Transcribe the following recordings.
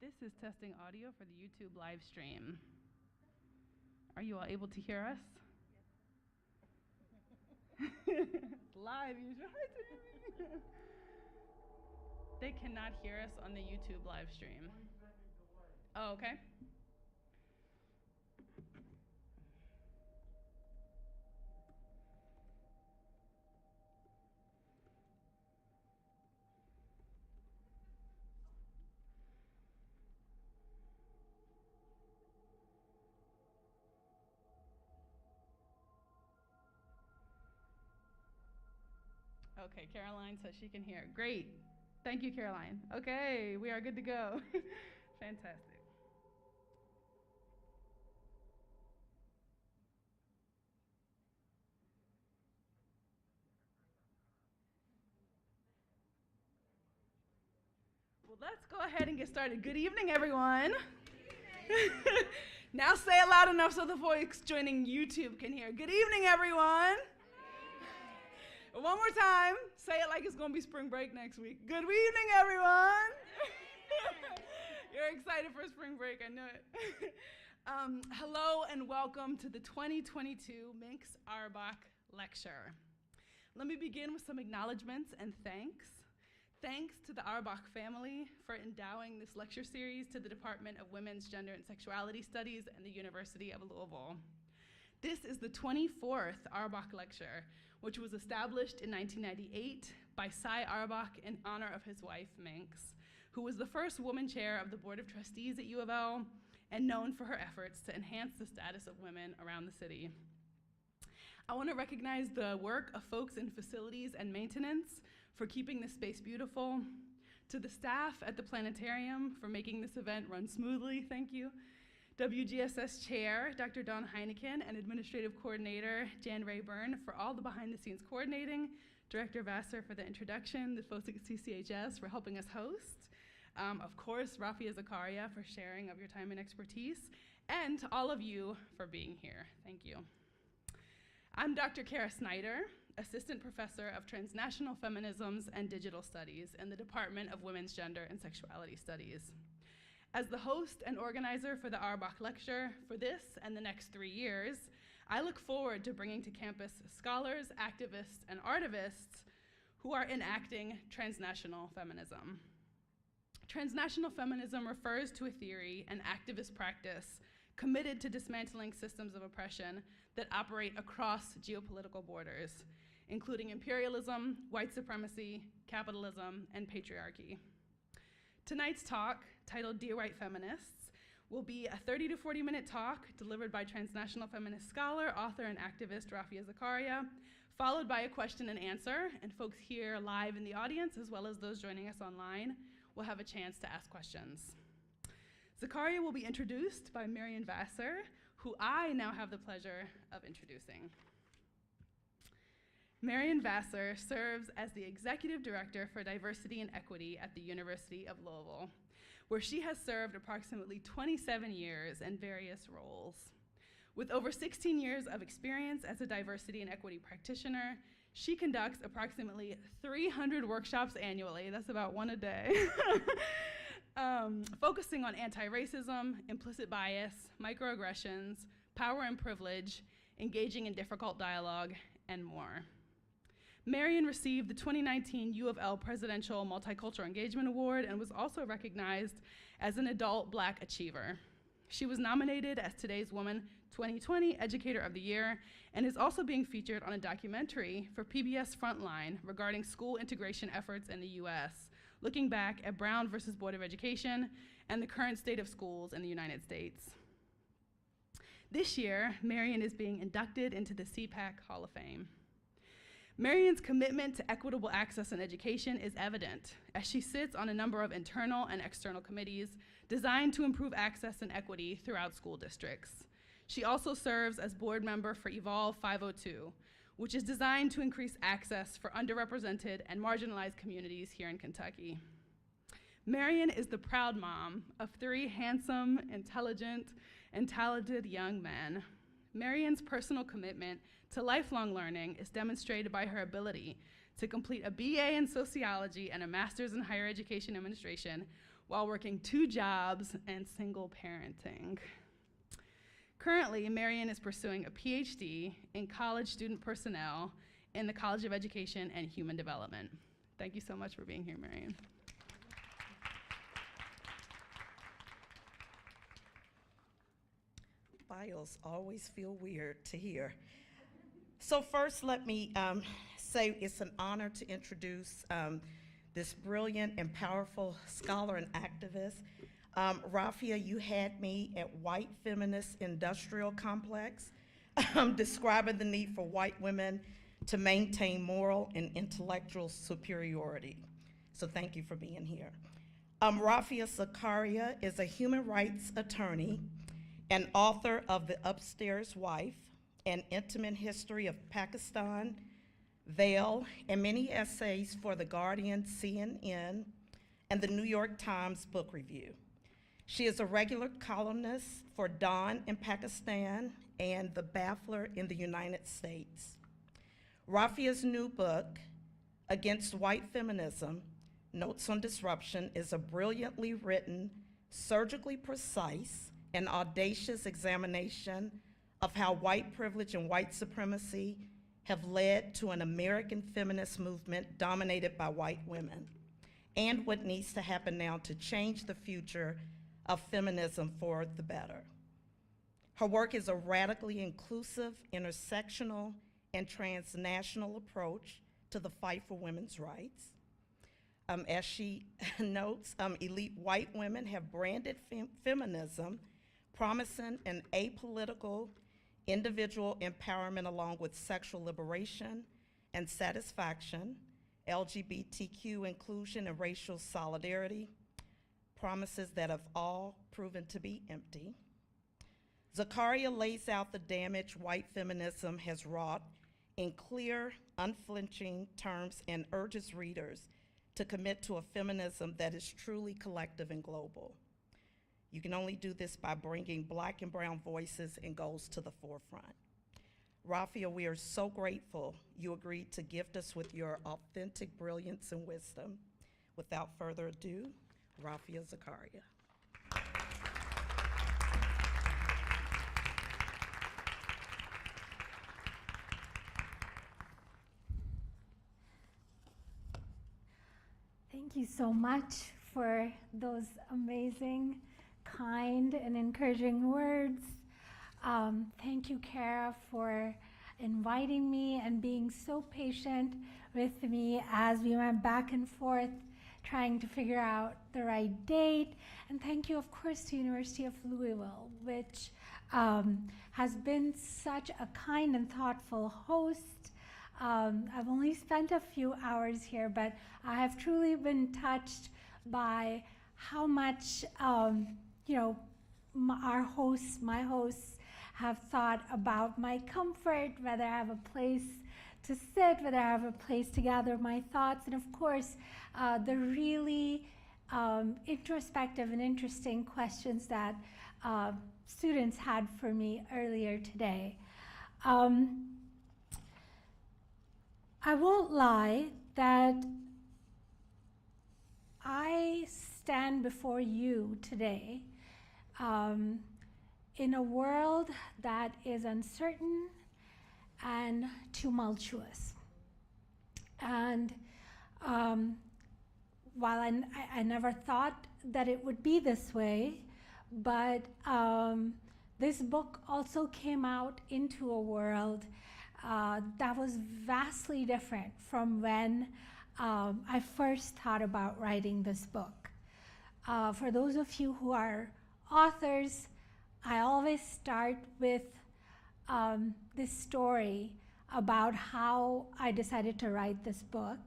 This is testing audio for the YouTube live stream. Are you all able to hear us? Yes. Live, usually. They cannot hear us on the YouTube live stream. Oh, okay. Okay, Caroline says she can hear. Great. Thank you, Caroline. Okay, we are good to go. Fantastic. Well, let's go ahead and get started. Good evening, everyone. Now say it loud enough so the folks joining YouTube can hear. Good evening, everyone. One more time, say it like it's going to be spring break next week. Good evening, everyone. You're excited for spring break, I know it. Hello and welcome to the 2022 Minx Auerbach Lecture. Let me begin with some acknowledgments and thanks. Thanks to the Auerbach family for endowing this lecture series to the Department of Women's Gender and Sexuality Studies and the University of Louisville. This is the 24th Auerbach Lecture, which was established in 1998 by Cy Auerbach in honor of his wife, Minx, who was the first woman chair of the Board of Trustees at U of L and known for her efforts to enhance the status of women around the city. I want to recognize the work of folks in facilities and maintenance for keeping this space beautiful, to the staff at the planetarium for making this event run smoothly, thank you, WGSS Chair, Dr. Dawn Heineken, and Administrative Coordinator, Jan Rayburn, for all the behind-the-scenes coordinating, Director Vassar for the introduction, the folks at CCHS for helping us host, of course, Rafia Zakaria for sharing of your time and expertise, and to all of you for being here. Thank you. I'm Dr. Kara Snyder, Assistant Professor of Transnational Feminisms and Digital Studies in the Department of Women's Gender and Sexuality Studies. As the host and organizer for the Auerbach Lecture for this and the next 3 years, I look forward to bringing to campus scholars, activists, and artivists who are enacting transnational feminism. Transnational feminism refers to a theory and activist practice committed to dismantling systems of oppression that operate across geopolitical borders, including imperialism, white supremacy, capitalism, and patriarchy. Tonight's talk, titled Dear White Feminists, will be a 30 to 40 minute talk delivered by transnational feminist scholar, author, and activist Rafia Zakaria, followed by a question and answer, and folks here live in the audience, as well as those joining us online, will have a chance to ask questions. Zakaria will be introduced by Marian Vassar, who I now have the pleasure of introducing. Marian Vassar serves as the Executive Director for Diversity and Equity at the University of Louisville, where she has served approximately 27 years in various roles. With over 16 years of experience as a diversity and equity practitioner, she conducts approximately 300 workshops annually, that's about one a day, focusing on anti-racism, implicit bias, microaggressions, power and privilege, engaging in difficult dialogue, and more. Marian received the 2019 U of L Presidential Multicultural Engagement Award and was also recognized as an Adult Black Achiever. She was nominated as Today's Woman 2020 Educator of the Year and is also being featured on a documentary for PBS Frontline regarding school integration efforts in the US, looking back at Brown versus Board of Education and the current state of schools in the United States. This year, Marian is being inducted into the CPAC Hall of Fame. Marian's commitment to equitable access and education is evident as she sits on a number of internal and external committees designed to improve access and equity throughout school districts. She also serves as board member for Evolve 502, which is designed to increase access for underrepresented and marginalized communities here in Kentucky. Marian is the proud mom of 3 handsome, intelligent, and talented young men. Marian's personal commitment to lifelong learning is demonstrated by her ability to complete a BA in sociology and a master's in higher education administration while working 2 jobs and single parenting. Currently, Marion is pursuing a PhD in college student personnel in the College of Education and Human Development. Thank you so much for being here, Marion. Bios always feel weird to hear. So first, let me say it's an honor to introduce this brilliant and powerful scholar and activist. Rafia, you had me at White Feminist Industrial Complex, describing the need for white women to maintain moral and intellectual superiority. So thank you for being here. Rafia Zakaria is a human rights attorney and author of The Upstairs Wife, An Intimate History of Pakistan, Veil, and many essays for The Guardian, CNN, and the New York Times Book Review. She is a regular columnist for Dawn in Pakistan and the Baffler in the United States. Rafia's new book, Against White Feminism, Notes on Disruption, is a brilliantly written, surgically precise, and audacious examination of how white privilege and white supremacy have led to an American feminist movement dominated by white women, and what needs to happen now to change the future of feminism for the better. Her work is a radically inclusive, intersectional, and transnational approach to the fight for women's rights. As she notes, elite white women have branded feminism, promising an apolitical individual empowerment along with sexual liberation and satisfaction, LGBTQ inclusion and racial solidarity, promises that have all proven to be empty. Zakaria lays out the damage white feminism has wrought in clear, unflinching terms and urges readers to commit to a feminism that is truly collective and global. You can only do this by bringing Black and brown voices and goals to the forefront. Rafia, we are so grateful you agreed to gift us with your authentic brilliance and wisdom. Without further ado, Rafia Zakaria. Thank you so much for those amazing, kind, and encouraging words. Thank you, Kara, for inviting me and being so patient with me as we went back and forth trying to figure out the right date. And thank you, of course, to University of Louisville, which has been such a kind and thoughtful host. I've only spent a few hours here, but I have truly been touched by how much my hosts have thought about my comfort, whether I have a place to sit, whether I have a place to gather my thoughts, and of course, the really introspective and interesting questions that students had for me earlier today. I won't lie that I stand before you today in a world that is uncertain and tumultuous. And while I never thought that it would be this way, but this book also came out into a world that was vastly different from when I first thought about writing this book. For those of you who are authors, I always start with this story about how I decided to write this book,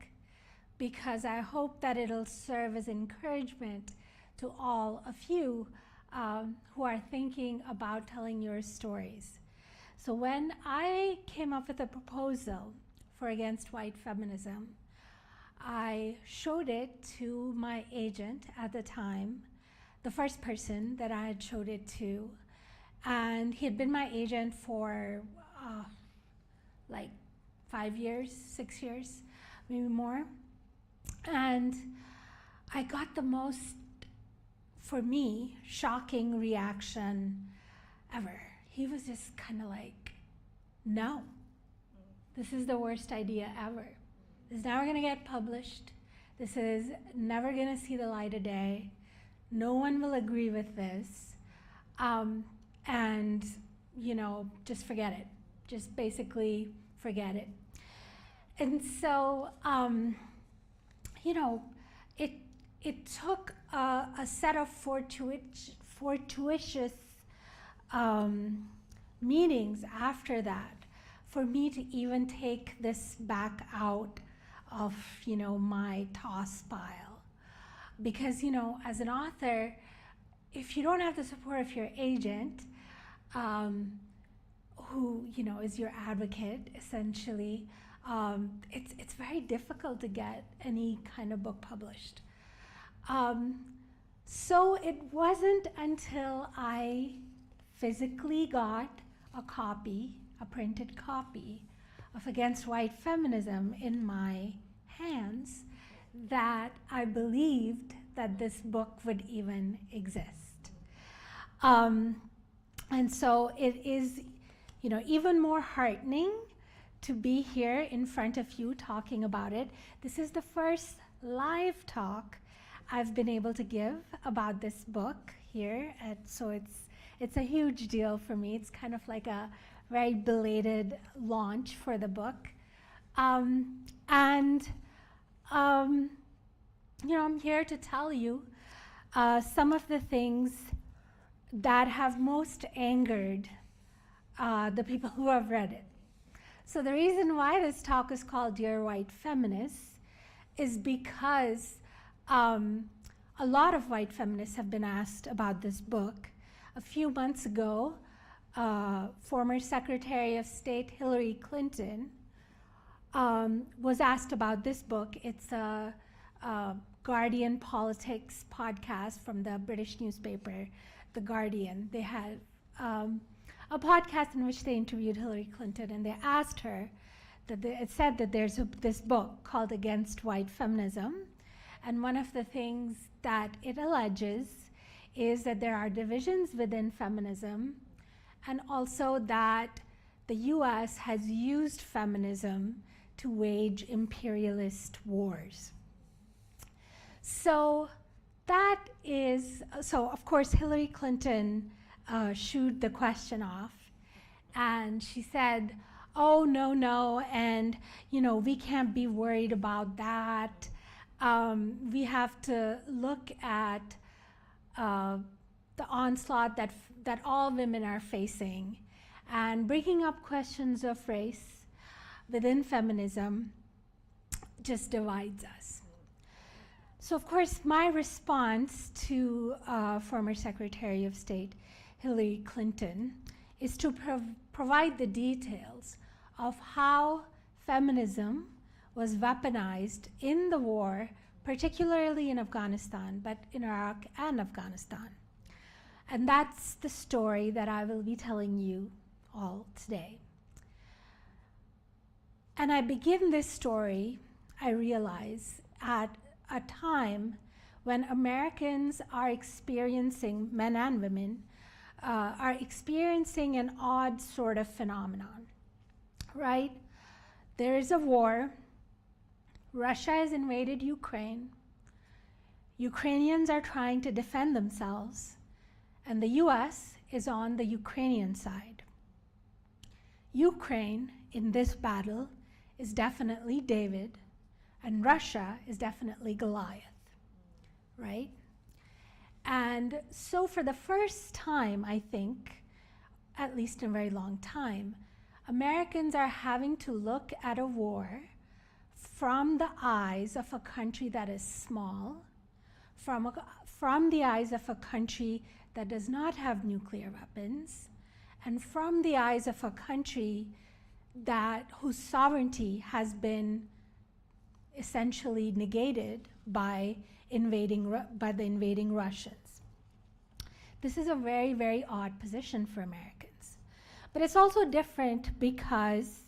because I hope that it'll serve as encouragement to all of you who are thinking about telling your stories. So when I came up with a proposal for Against White Feminism, I showed it to my agent at the time, the first person that I had showed it to, and he had been my agent for like 5 years, 6 years, maybe more. And I got the most for me, shocking reaction ever. He was just kind of like, no, this is the worst idea ever. This is never going to get published. This is never going to see the light of day. No one will agree with this. And, you know, just forget it. Just basically forget it. And so, you know, it took a set of fortuitous meetings after that for me to even take this back out of, you know, my toss pile. Because, you know, as an author, if you don't have the support of your agent, who, you know, is your advocate, essentially, it's very difficult to get any kind of book published. So it wasn't until I physically got a copy, a printed copy of Against White Feminism in my hands, that I believed that this book would even exist. And so it is, you know, even more heartening to be here in front of you talking about it. This is the first live talk I've been able to give about this book here, so it's a huge deal for me. It's kind of like a very belated launch for the book. You know, I'm here to tell you some of the things that have most angered the people who have read it. So the reason why this talk is called Dear White Feminists is because a lot of white feminists have been asked about this book. A few months ago, former Secretary of State Hillary Clinton was asked about this book. It's a Guardian Politics podcast from the British newspaper, The Guardian. They had a podcast in which they interviewed Hillary Clinton, and they asked her, it said that there's this book called Against White Feminism, and one of the things that it alleges is that there are divisions within feminism, and also that the US has used feminism to wage imperialist wars. So that is, so of course Hillary Clinton shooed the question off, and she said, oh, no, and you know, we can't be worried about that. We have to look at the onslaught that all women are facing, and bringing up questions of race within feminism just divides us. So of course, my response to former Secretary of State Hillary Clinton is to provide the details of how feminism was weaponized in the war, particularly in Afghanistan, but in Iraq and Afghanistan. And that's the story that I will be telling you all today. And I begin this story, I realize, at a time when Americans are experiencing, men and women, are experiencing an odd sort of phenomenon, right? There is a war. Russia has invaded Ukraine. Ukrainians are trying to defend themselves, and the US is on the Ukrainian side. Ukraine, in this battle, is definitely David, and Russia is definitely Goliath, right? And so for the first time, I think, at least in a very long time, Americans are having to look at a war from the eyes of a country that is small, from the eyes of a country that does not have nuclear weapons, and from the eyes of a country whose sovereignty has been essentially negated by the invading Russians. This is a very, very odd position for Americans. But it's also different because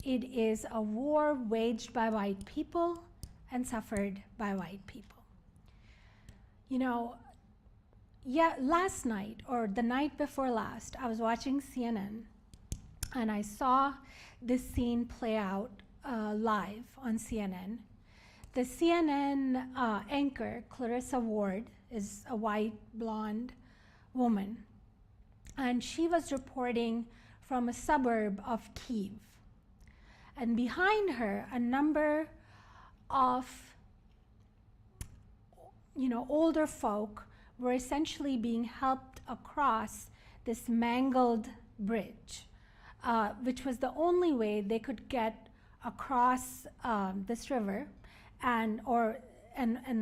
it is a war waged by white people and suffered by white people. You know, last night or the night before last, I was watching CNN and I saw this scene play out live on CNN. The CNN anchor, Clarissa Ward, is a white, blonde woman, and she was reporting from a suburb of Kyiv. And behind her, a number of older folk were essentially being helped across this mangled bridge, which was the only way they could get across this river and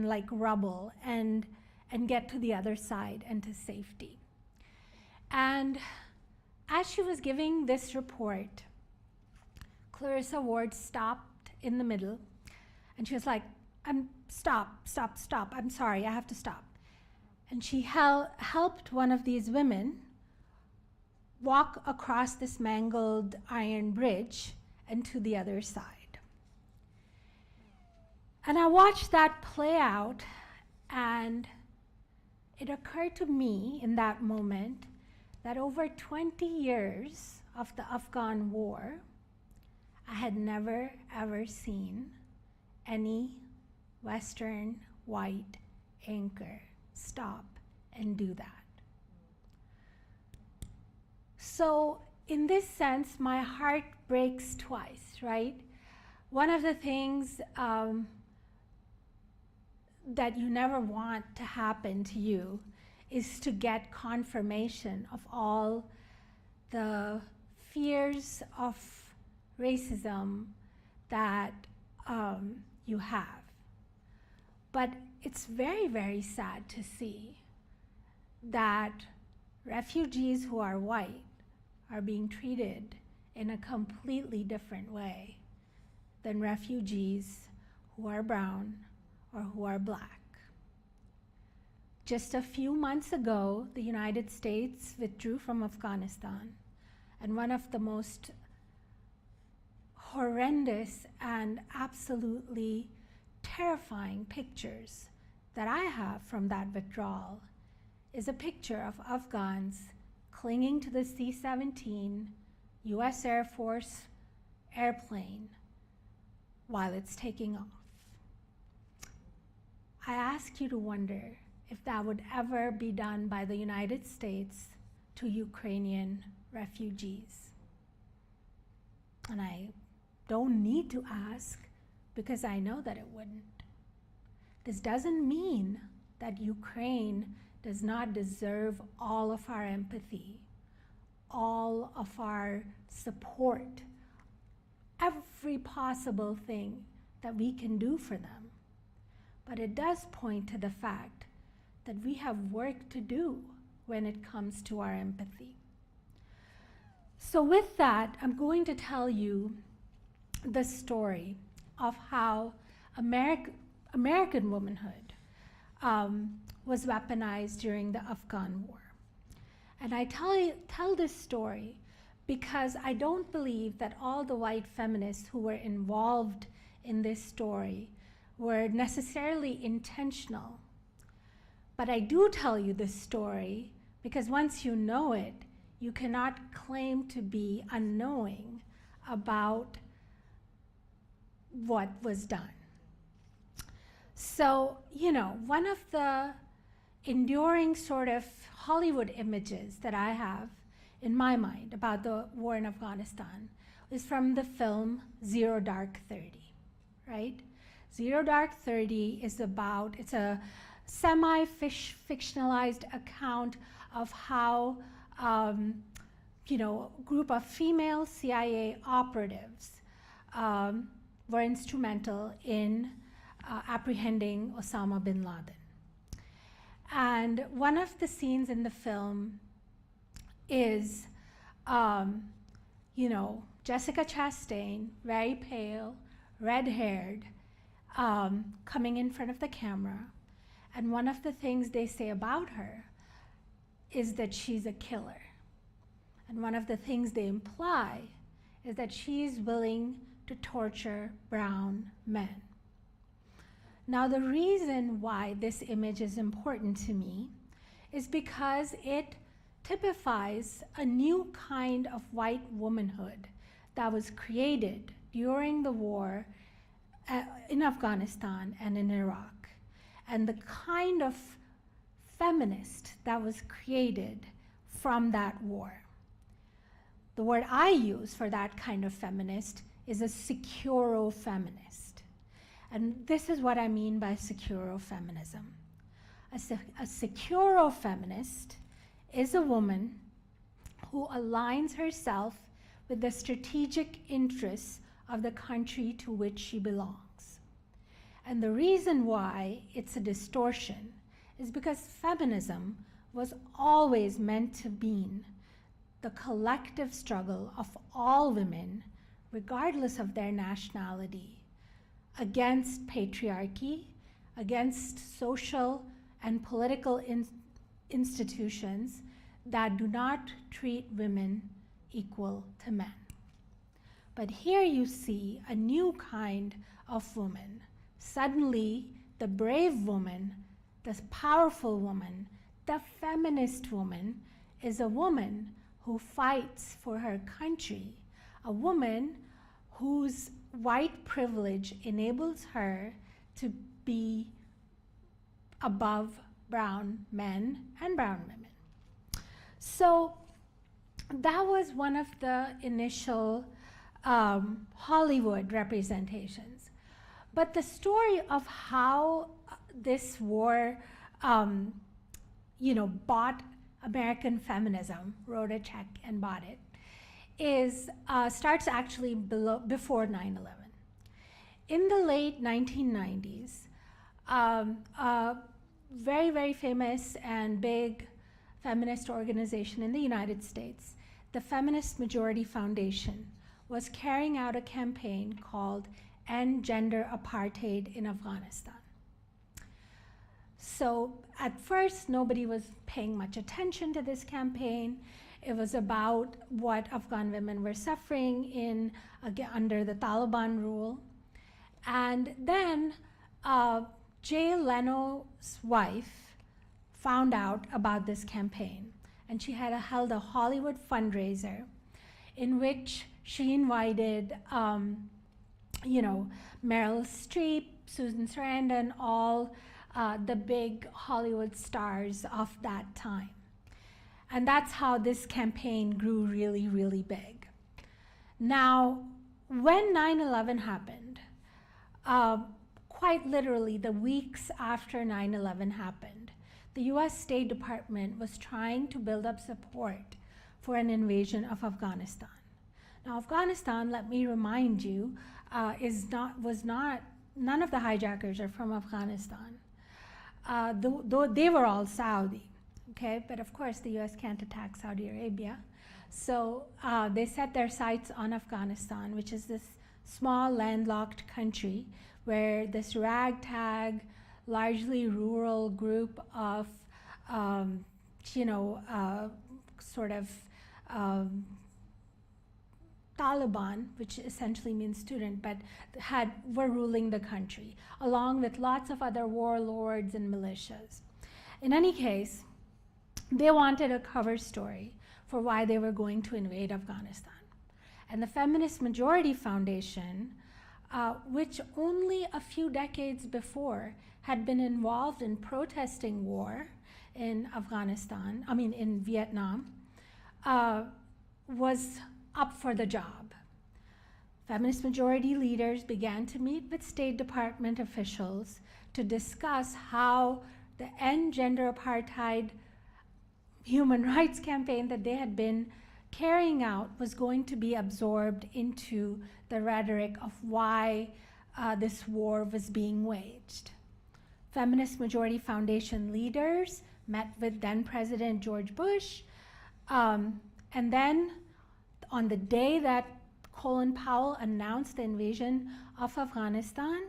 like rubble and get to the other side and to safety. And as she was giving this report, Clarissa Ward stopped in the middle and she was like, stop, I'm sorry, I have to stop. And she helped one of these women walk across this mangled iron bridge and to the other side. And I watched that play out, and it occurred to me in that moment that over 20 years of the Afghan war, I had never ever seen any Western white anchor stop and do that. So in this sense, my heart breaks twice, right? One of the things that you never want to happen to you is to get confirmation of all the fears of racism that you have. But it's very, very sad to see that refugees who are white are being treated in a completely different way than refugees who are brown or who are black. Just a few months ago, the United States withdrew from Afghanistan, and one of the most horrendous and absolutely terrifying pictures that I have from that withdrawal is a picture of Afghans clinging to the C-17 US Air Force airplane while it's taking off. I ask you to wonder if that would ever be done by the United States to Ukrainian refugees. And I don't need to ask because I know that it wouldn't. This doesn't mean that Ukraine does not deserve all of our empathy, all of our support, every possible thing that we can do for them. But it does point to the fact that we have work to do when it comes to our empathy. So with that, I'm going to tell you the story of how American womanhood was weaponized during the Afghan war. And I tell this story because I don't believe that all the white feminists who were involved in this story were necessarily intentional. But I do tell you this story because once you know it, you cannot claim to be unknowing about what was done. So, one of the enduring sort of Hollywood images that I have in my mind about the war in Afghanistan is from the film Zero Dark 30, right? Zero Dark 30 is it's a semi-fictionalized account of how a group of female CIA operatives were instrumental in apprehending Osama bin Laden. And one of the scenes in the film is, Jessica Chastain, very pale, red-haired, coming in front of the camera. And one of the things they say about her is that she's a killer. And one of the things they imply is that she's willing to torture brown men. Now, the reason why this image is important to me is because it typifies a new kind of white womanhood that was created during the war in Afghanistan and in Iraq, and the kind of feminist that was created from that war. The word I use for that kind of feminist is a securo-feminist. And this is what I mean by securo-feminism. A securo-feminist is a woman who aligns herself with the strategic interests of the country to which she belongs. And the reason why it's a distortion is because feminism was always meant to mean the collective struggle of all women, regardless of their nationality, against patriarchy, against social and political institutions that do not treat women equal to men. But here you see a new kind of woman. Suddenly, the brave woman, the powerful woman, the feminist woman is a woman who fights for her country, a woman whose white privilege enables her to be above brown men and brown women. So that was one of the initial Hollywood representations. But the story of how this war, bought American feminism, wrote a check and bought it, starts actually before 9/11. In the late 1990s, a very, very famous and big feminist organization in the United States, the Feminist Majority Foundation, was carrying out a campaign called End Gender Apartheid in Afghanistan. So at first, nobody was paying much attention to this campaign. It was about what Afghan women were suffering under the Taliban rule. And then Jay Leno's wife found out about this campaign, and she had held a Hollywood fundraiser in which she invited, Meryl Streep, Susan Sarandon, all the big Hollywood stars of that time. And that's how this campaign grew really, really big. Now, when 9/11 happened, quite literally the weeks after 9/11 happened, the US State Department was trying to build up support for an invasion of Afghanistan. Now, Afghanistan, let me remind you, none of the hijackers are from Afghanistan. Though they were all Saudi, okay? But of course, the US can't attack Saudi Arabia. So they set their sights on Afghanistan, which is this small landlocked country where this ragtag, largely rural group of, Taliban, which essentially means student, but were ruling the country, along with lots of other warlords and militias. In any case, they wanted a cover story for why they were going to invade Afghanistan. And the Feminist Majority Foundation, which only a few decades before had been involved in protesting war in in Vietnam, was up for the job. Feminist majority leaders began to meet with State Department officials to discuss how the End Gender Apartheid human rights campaign that they had been carrying out was going to be absorbed into the rhetoric of why this war was being waged. Feminist Majority Foundation leaders met with then President George Bush, and then on the day that Colin Powell announced the invasion of Afghanistan,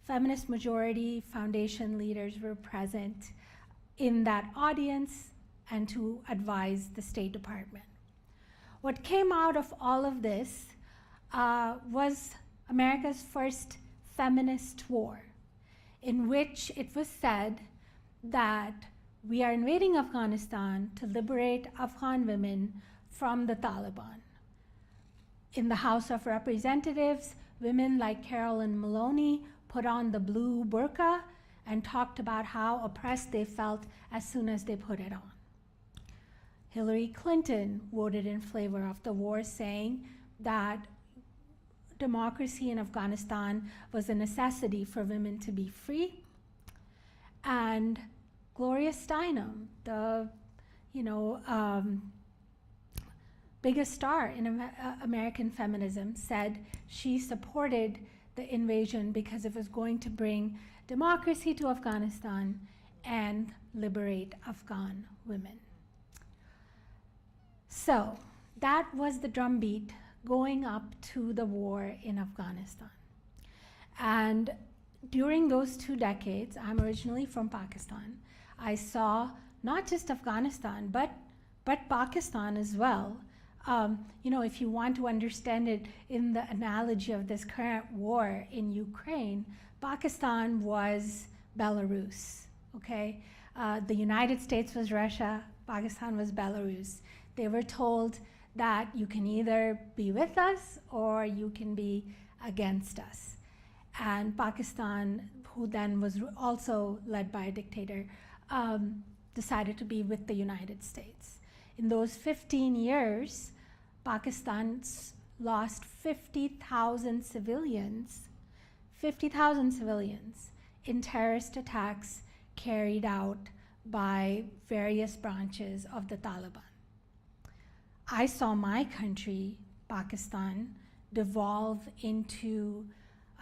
Feminist Majority Foundation leaders were present in that audience and to advise the State Department. What came out of all of this was America's first feminist war, in which it was said that we are invading Afghanistan to liberate Afghan women from the Taliban. In the House of Representatives, women like Carolyn Maloney put on the blue burqa and talked about how oppressed they felt as soon as they put it on. Hillary Clinton voted in favor of the war, saying that democracy in Afghanistan was a necessity for women to be free. And Gloria Steinem, the biggest star in American feminism, said she supported the invasion because it was going to bring democracy to Afghanistan and liberate Afghan women. So that was the drumbeat going up to the war in Afghanistan. And during those 2 decades, I'm originally from Pakistan, I saw not just Afghanistan, but Pakistan as well. If you want to understand it in the analogy of this current war in Ukraine, Pakistan was Belarus, okay? The United States was Russia, Pakistan was Belarus. They were told that you can either be with us or you can be against us. And Pakistan, who then was also led by a dictator, decided to be with the United States. In those 15 years, Pakistan lost 50,000 civilians in terrorist attacks carried out by various branches of the Taliban. I saw my country, Pakistan, devolve into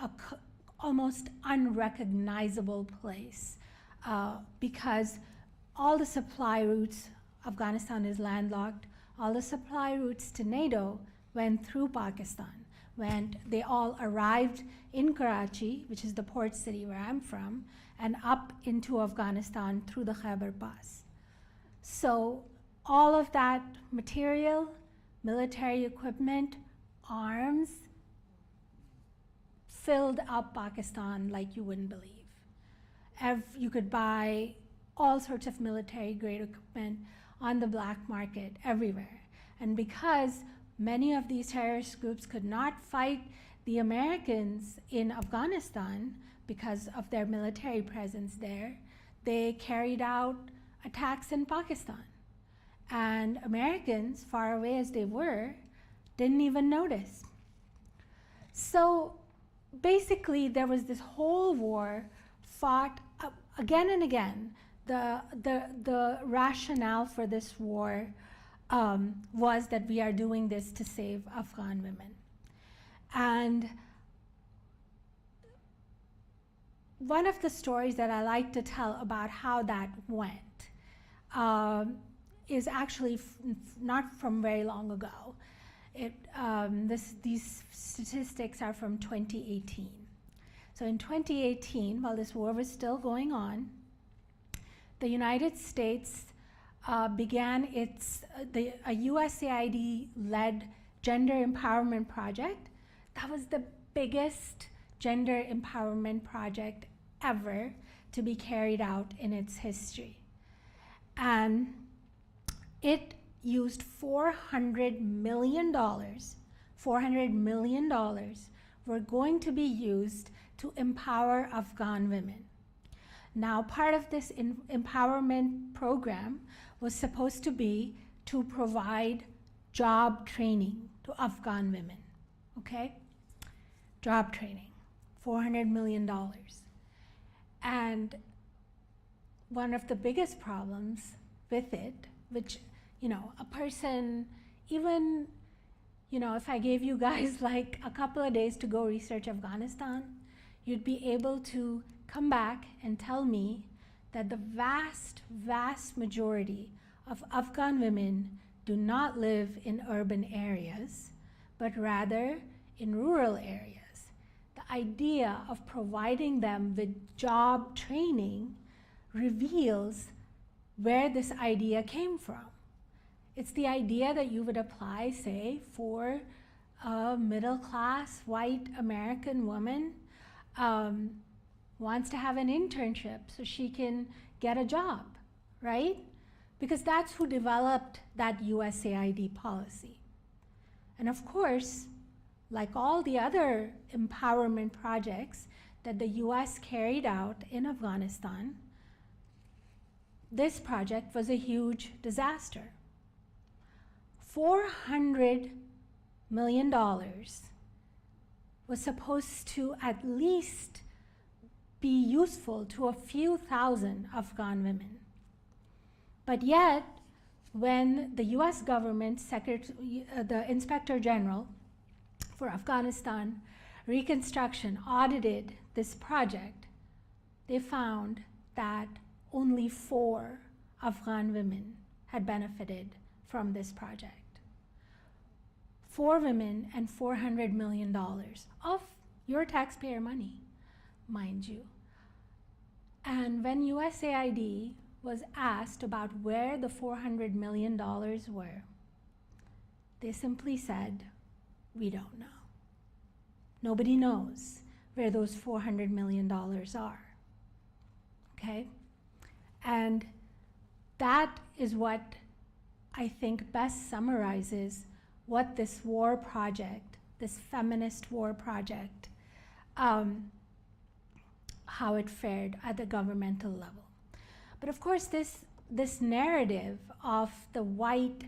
a almost unrecognizable place because all the supply routes, Afghanistan is landlocked, all the supply routes to NATO went through Pakistan. They all arrived in Karachi, which is the port city where I'm from, and up into Afghanistan through the Khyber Pass. So all of that material, military equipment, arms, filled up Pakistan like you wouldn't believe. You could buy all sorts of military-grade equipment on the black market everywhere. And because many of these terrorist groups could not fight the Americans in Afghanistan because of their military presence there, they carried out attacks in Pakistan. And Americans, far away as they were, didn't even notice. So basically, there was this whole war fought again and again. The rationale for this war was that we are doing this to save Afghan women. And one of the stories that I like to tell about how that went is actually not from very long ago. These statistics are from 2018. So in 2018, while this war was still going on, the United States began a USAID-led gender empowerment project. That was the biggest gender empowerment project ever to be carried out in its history. And it used $400 million were going to be used to empower Afghan women. Now, part of this empowerment program was supposed to be to provide job training to Afghan women, okay? Job training, $400 million. And one of the biggest problems with it, which, a person, even, if I gave you guys like a couple of days to go research Afghanistan, you'd be able to come back and tell me that the vast, vast majority of Afghan women do not live in urban areas, but rather in rural areas. The idea of providing them with job training reveals where this idea came from. It's the idea that you would apply, say, for a middle-class white American woman wants to have an internship so she can get a job, right? Because that's who developed that USAID policy. And of course, like all the other empowerment projects that the US carried out in Afghanistan, this project was a huge disaster. $400 million was supposed to at least be useful to a few thousand Afghan women. But yet, when the US government, the Inspector General for Afghanistan Reconstruction audited this project, they found that only 4 Afghan women had benefited from this project. 4 women and $400 million of your taxpayer money, mind you. And when USAID was asked about where the $400 million were, they simply said, we don't know. Nobody knows where those $400 million are, okay? And that is what I think best summarizes what this war project, this feminist war project, how it fared at the governmental level. But of course, this narrative of the white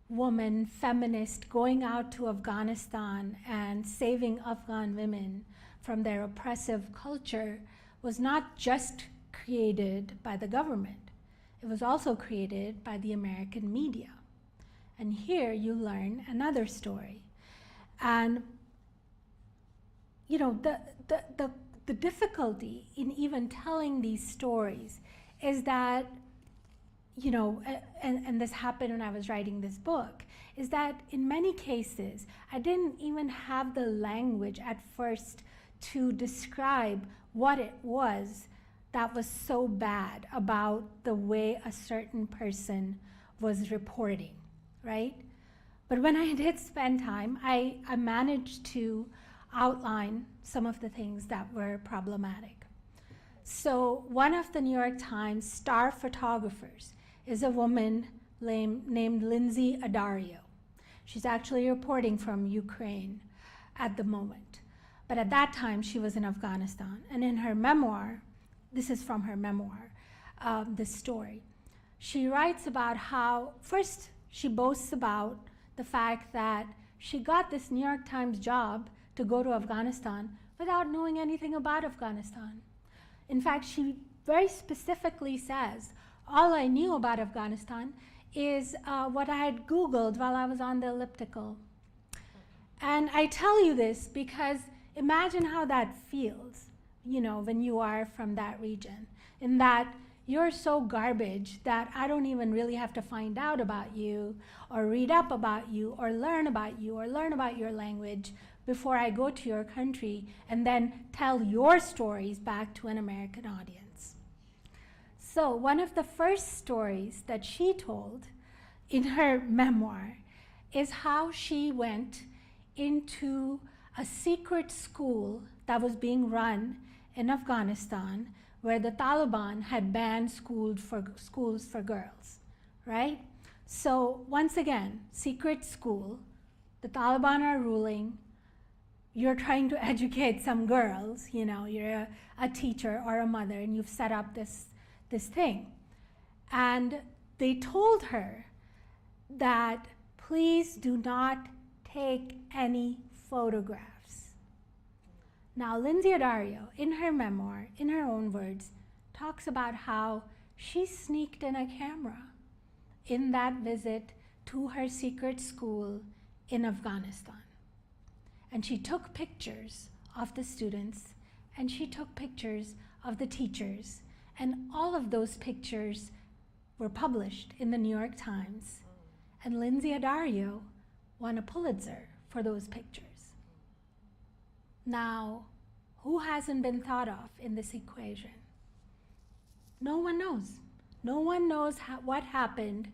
woman feminist going out to Afghanistan and saving Afghan women from their oppressive culture was not just created by the government. It was also created by the American media. And here you learn another story. And you know, the difficulty in even telling these stories is that, you know, and this happened when I was writing this book, is that in many cases, I didn't even have the language at first to describe what it was that was so bad about the way a certain person was reporting, right? But when I did spend time, I managed to outline some of the things that were problematic. So one of the New York Times star photographers is a woman named Lindsay Addario. She's actually reporting from Ukraine at the moment. But at that time, she was in Afghanistan. And in her memoir, this is from her memoir, this story, she writes about how, first, she boasts about the fact that she got this New York Times job to go to Afghanistan without knowing anything about Afghanistan. In fact, she very specifically says, all I knew about Afghanistan is what I had Googled while I was on the elliptical. And I tell you this because imagine how that feels, you know, when you are from that region, in that you're so garbage that I don't even really have to find out about you or read up about you or learn about you or learn about your language before I go to your country and then tell your stories back to an American audience. So one of the first stories that she told in her memoir is how she went into a secret school that was being run in Afghanistan where the Taliban had banned schools for girls, right? So once again, secret school, the Taliban are ruling, you're trying to educate some girls, you know, you're a teacher or a mother and you've set up this thing. And they told her that please do not take any photographs. Now, Lindsay Addario, in her memoir, in her own words, talks about how she sneaked in a camera in that visit to her secret school in Afghanistan. And she took pictures of the students, and she took pictures of the teachers, and all of those pictures were published in the New York Times. And Lindsay Addario won a Pulitzer for those pictures. Now, who hasn't been thought of in this equation? No one knows. No one knows what happened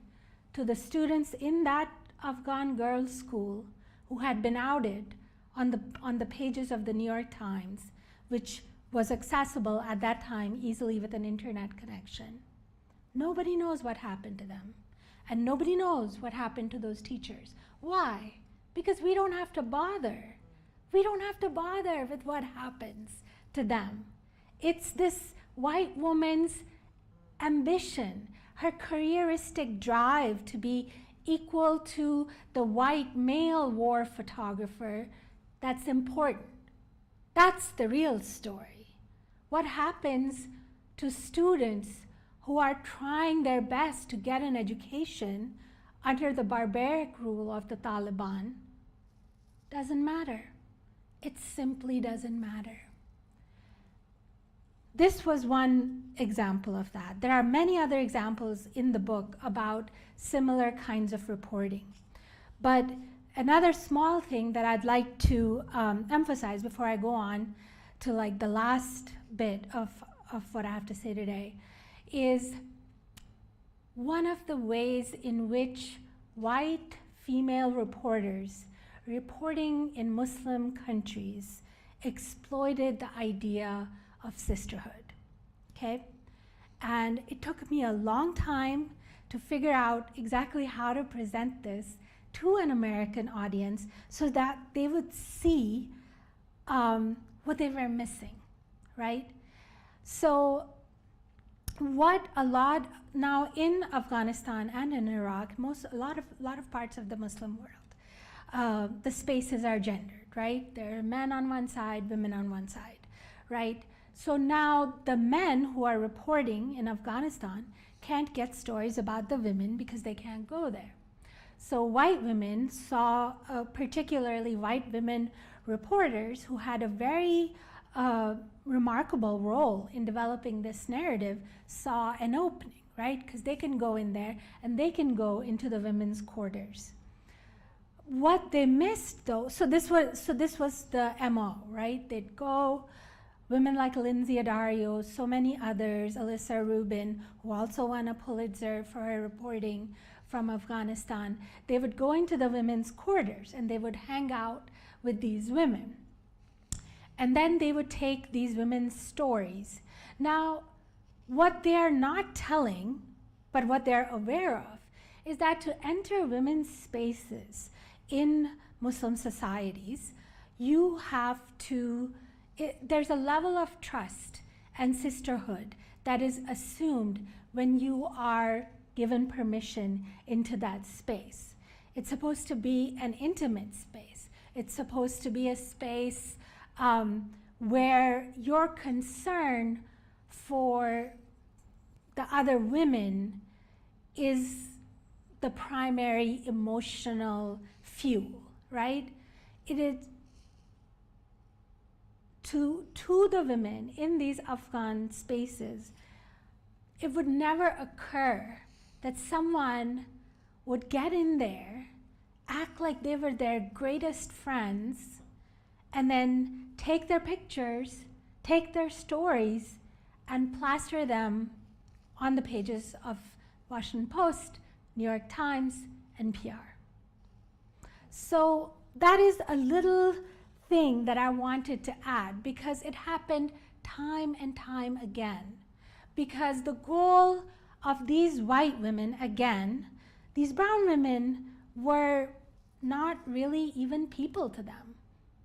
to the students in that Afghan girls' school who had been outed on the pages of the New York Times, which was accessible at that time easily with an internet connection. Nobody knows what happened to them. And nobody knows what happened to those teachers. Why? Because we don't have to bother. We don't have to bother with what happens to them. It's this white woman's ambition, her careeristic drive to be equal to the white male war photographer that's important. That's the real story. What happens to students who are trying their best to get an education under the barbaric rule of the Taliban doesn't matter. It simply doesn't matter. This was one example of that. There are many other examples in the book about similar kinds of reporting. But another small thing that I'd like to emphasize before I go on to like the last bit of what I have to say today is one of the ways in which white female reporters reporting in Muslim countries exploited the idea of sisterhood, okay? And it took me a long time to figure out exactly how to present this to an American audience so that they would see what they were missing, right? So what a lot now in Afghanistan and in Iraq, a lot of parts of the Muslim world, the spaces are gendered, right? There are men on one side, women on one side, right? So now the men who are reporting in Afghanistan can't get stories about the women because they can't go there. So white women saw, particularly white women reporters who had a very remarkable role in developing this narrative, saw an opening, right? Because they can go in there and they can go into the women's quarters. What they missed though, so this was the MO, right? They'd go, women like Lindsay Addario, so many others, Alyssa Rubin, who also won a Pulitzer for her reporting from Afghanistan, they would go into the women's quarters and they would hang out with these women. And then they would take these women's stories. Now, what they're not telling, but what they're aware of, is that to enter women's spaces in Muslim societies, you have to, there's a level of trust and sisterhood that is assumed when you are given permission into that space. It's supposed to be an intimate space. It's supposed to be a space where your concern for the other women is the primary emotional fuel, right? It is to the women in these Afghan spaces, it would never occur that someone would get in there, act like they were their greatest friends, and then take their pictures, take their stories, and plaster them on the pages of Washington Post, New York Times, NPR. So that is a little thing that I wanted to add because it happened time and time again. Because the goal of these white women, again, these brown women were not really even people to them.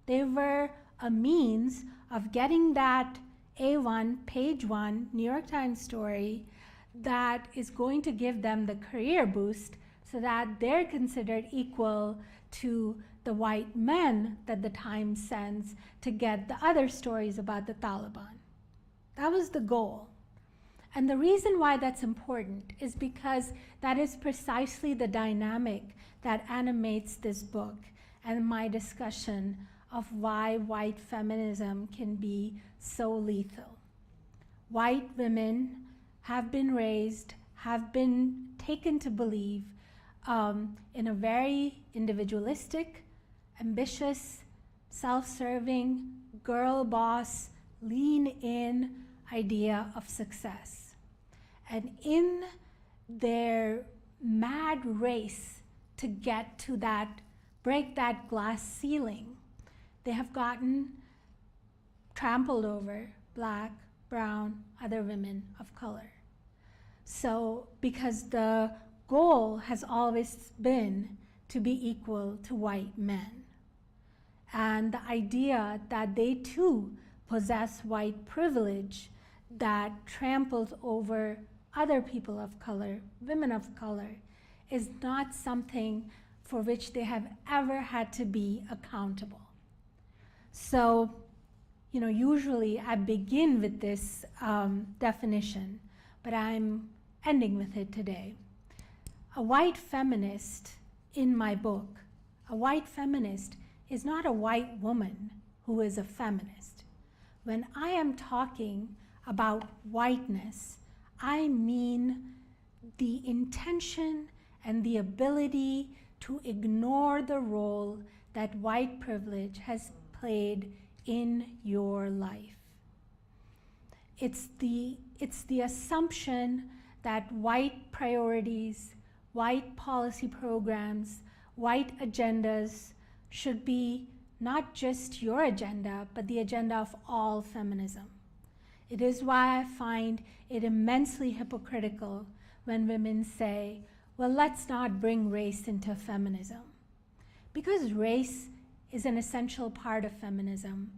They were a means of getting that A1, page 1, New York Times story that is going to give them the career boost so that they're considered equal to the white men that the Times sends to get the other stories about the Taliban. That was the goal. And the reason why that's important is because that is precisely the dynamic that animates this book and my discussion of why white feminism can be so lethal. White women have been raised, have been taken to believe in a very individualistic, ambitious, self-serving, girl boss, lean in idea of success. And in their mad race to get to that, break that glass ceiling, they have gotten trampled over black, brown, other women of color. So, because the goal has always been to be equal to white men. And the idea that they too possess white privilege that tramples over other people of color, women of color, is not something for which they have ever had to be accountable. So, usually I begin with this definition, but I'm ending with it today. A white feminist in my book, a white feminist is not a white woman who is a feminist. When I am talking about whiteness, I mean the intention and the ability to ignore the role that white privilege has played in your life. It's the assumption that white priorities, white policy programs, white agendas should be not just your agenda, but the agenda of all feminism. It is why I find it immensely hypocritical when women say, well, let's not bring race into feminism. Because race is an essential part of feminism.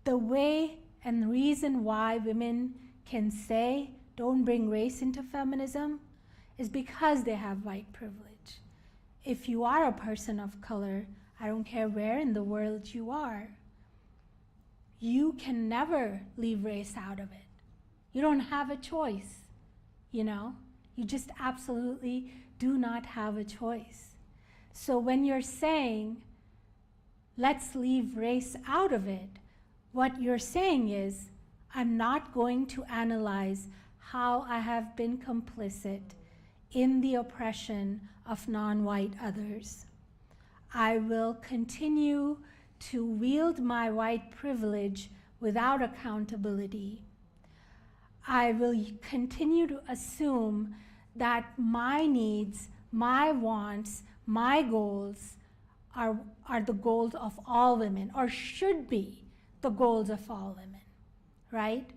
The way and reason why women can say, don't bring race into feminism, is because they have white privilege. If you are a person of color, I don't care where in the world you are, you can never leave race out of it. You don't have a choice, You just absolutely do not have a choice. So when you're saying, let's leave race out of it, what you're saying is, I'm not going to analyze how I have been complicit in the oppression of non-white others. I will continue to wield my white privilege without accountability. I will continue to assume that my needs, my wants, my goals are the goals of all women, or should be the goals of all women, right?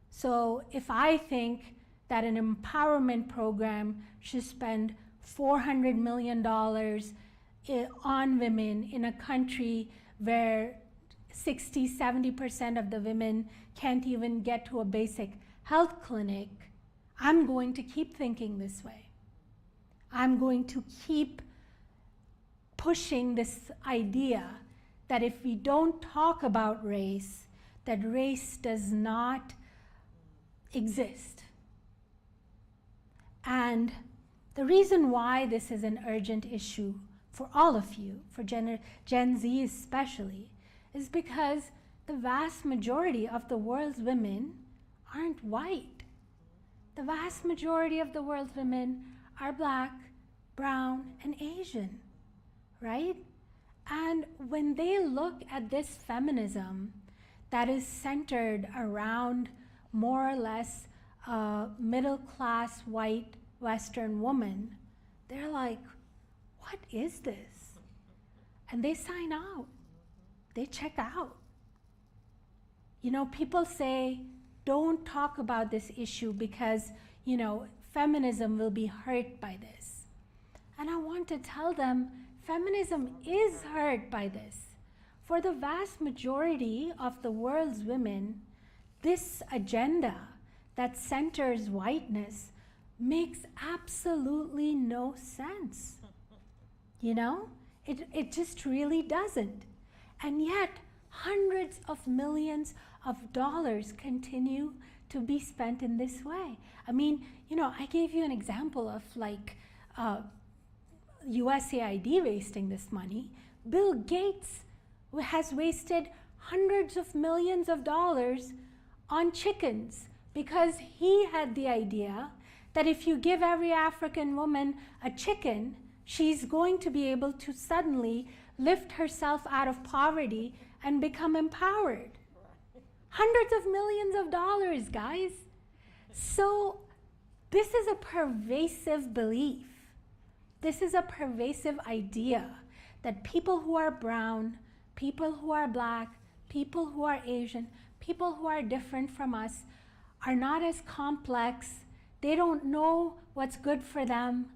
So if I think that an empowerment program should spend $400 million on women in a country where 60–70% of the women can't even get to a basic health clinic, I'm going to keep thinking this way. I'm going to keep pushing this idea that if we don't talk about race, that race does not exist. And the reason why this is an urgent issue for all of you, for Gen Z especially, is because the vast majority of the world's women aren't white. The vast majority of the world's women are Black, brown, and Asian, right? And when they look at this feminism that is centered around more or less a middle-class white Western woman, they're like, what is this? And they sign out. They check out. People say, don't talk about this issue because, feminism will be hurt by this. And I want to tell them, feminism is hurt by this. For the vast majority of the world's women, this agenda that centers whiteness makes absolutely no sense. It just really doesn't. And yet, hundreds of millions of dollars continue to be spent in this way. I gave you an example of USAID wasting this money. Bill Gates has wasted hundreds of millions of dollars on chickens because he had the idea that if you give every African woman a chicken, she's going to be able to suddenly lift herself out of poverty and become empowered. Hundreds of millions of dollars, guys. So this is a pervasive belief. This is a pervasive idea that people who are brown, people who are Black, people who are Asian, people who are different from us are not as complex, They don't know what's good for them.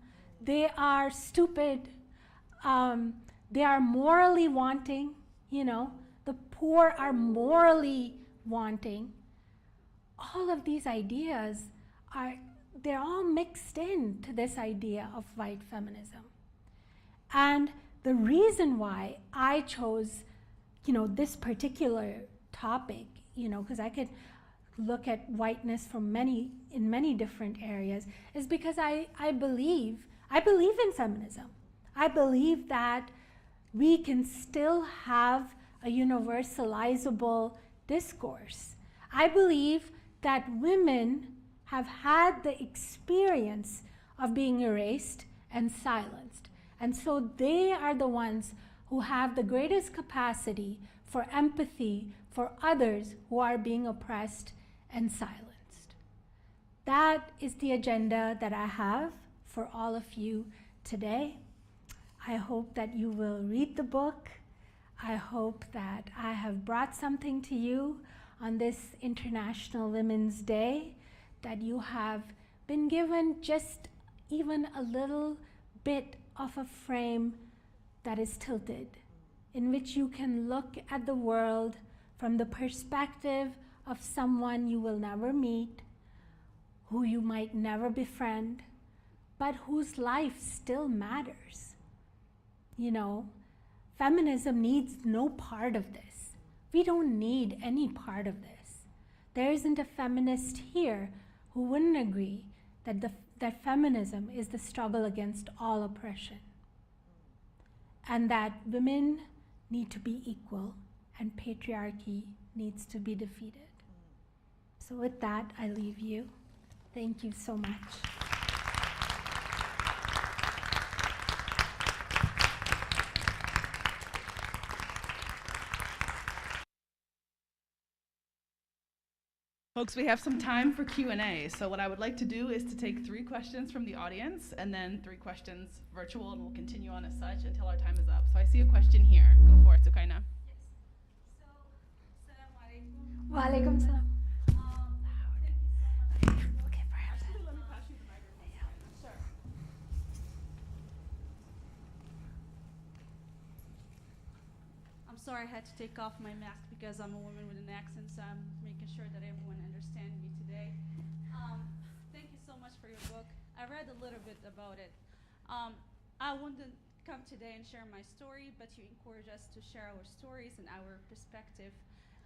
They are stupid. They are morally wanting, you know. The poor are morally wanting. All of these ideas they're all mixed into this idea of white feminism. And the reason why I chose, this particular topic, because I could look at whiteness from in many different areas, is because I believe in feminism. I believe that we can still have a universalizable discourse. I believe that women have had the experience of being erased and silenced. And so they are the ones who have the greatest capacity for empathy for others who are being oppressed and silenced. That is the agenda that I have for all of you today. I hope that you will read the book. I hope that I have brought something to you on this International Women's Day, that you have been given just even a little bit of a frame that is tilted, in which you can look at the world from the perspective of someone you will never meet, who you might never befriend, but whose life still matters. Feminism needs no part of this. We don't need any part of this. There isn't a feminist here who wouldn't agree that feminism is the struggle against all oppression, and that women need to be equal and patriarchy needs to be defeated. So with that, I leave you. Thank you so much. Folks, we have some time for Q&A. So what I would like to do is to take 3 questions from the audience and then 3 questions virtual, and we'll continue on as such until our time is up. So I see a question here. Go for it, Sukaina. Yes. So, Assalamu alaikum. Wa alaikum salam. Thank you so much. Okay, perhaps. Actually, let me pass you the microphone. Sure. I'm sorry I had to take off my mask because I'm a woman with an accent, so I'm making sure that everyone understands me today. Thank you so much for your book. I read a little bit about it. I wanted to come today and share my story, but you encourage us to share our stories and our perspective.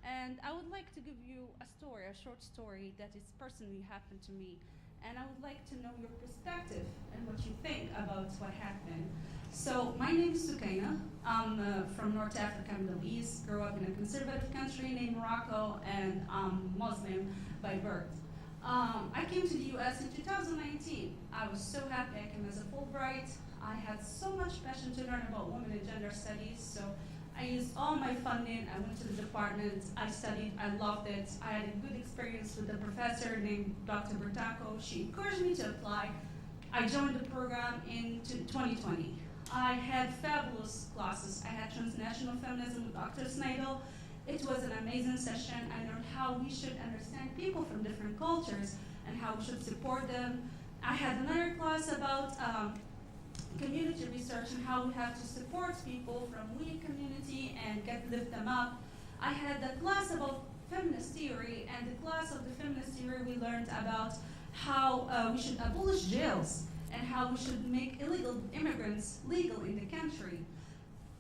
And I would like to give you a story, a short story that is personally happened to me. And I would like to know your perspective and what you think about what happened. So my name is Sukaina. I'm from North Africa, Middle East. Grew up in a conservative country named Morocco, and I'm Muslim by birth. I came to the US in 2019. I was so happy I came as a Fulbright. I had so much passion to learn about women and gender studies, so I used all my funding. I went to the department, I studied, I loved it. I had a good experience with a professor named Dr. Bertacco. She encouraged me to apply. I joined the program in 2020. I had fabulous classes. I had transnational feminism with Dr. Snidel. It was an amazing session. I learned how we should understand people from different cultures and how we should support them. I had another class about community research and how we have to support people from weak community and lift them up. I had a class about feminist theory, and the class of the feminist theory we learned about how we should abolish jails and how we should make illegal immigrants legal in the country.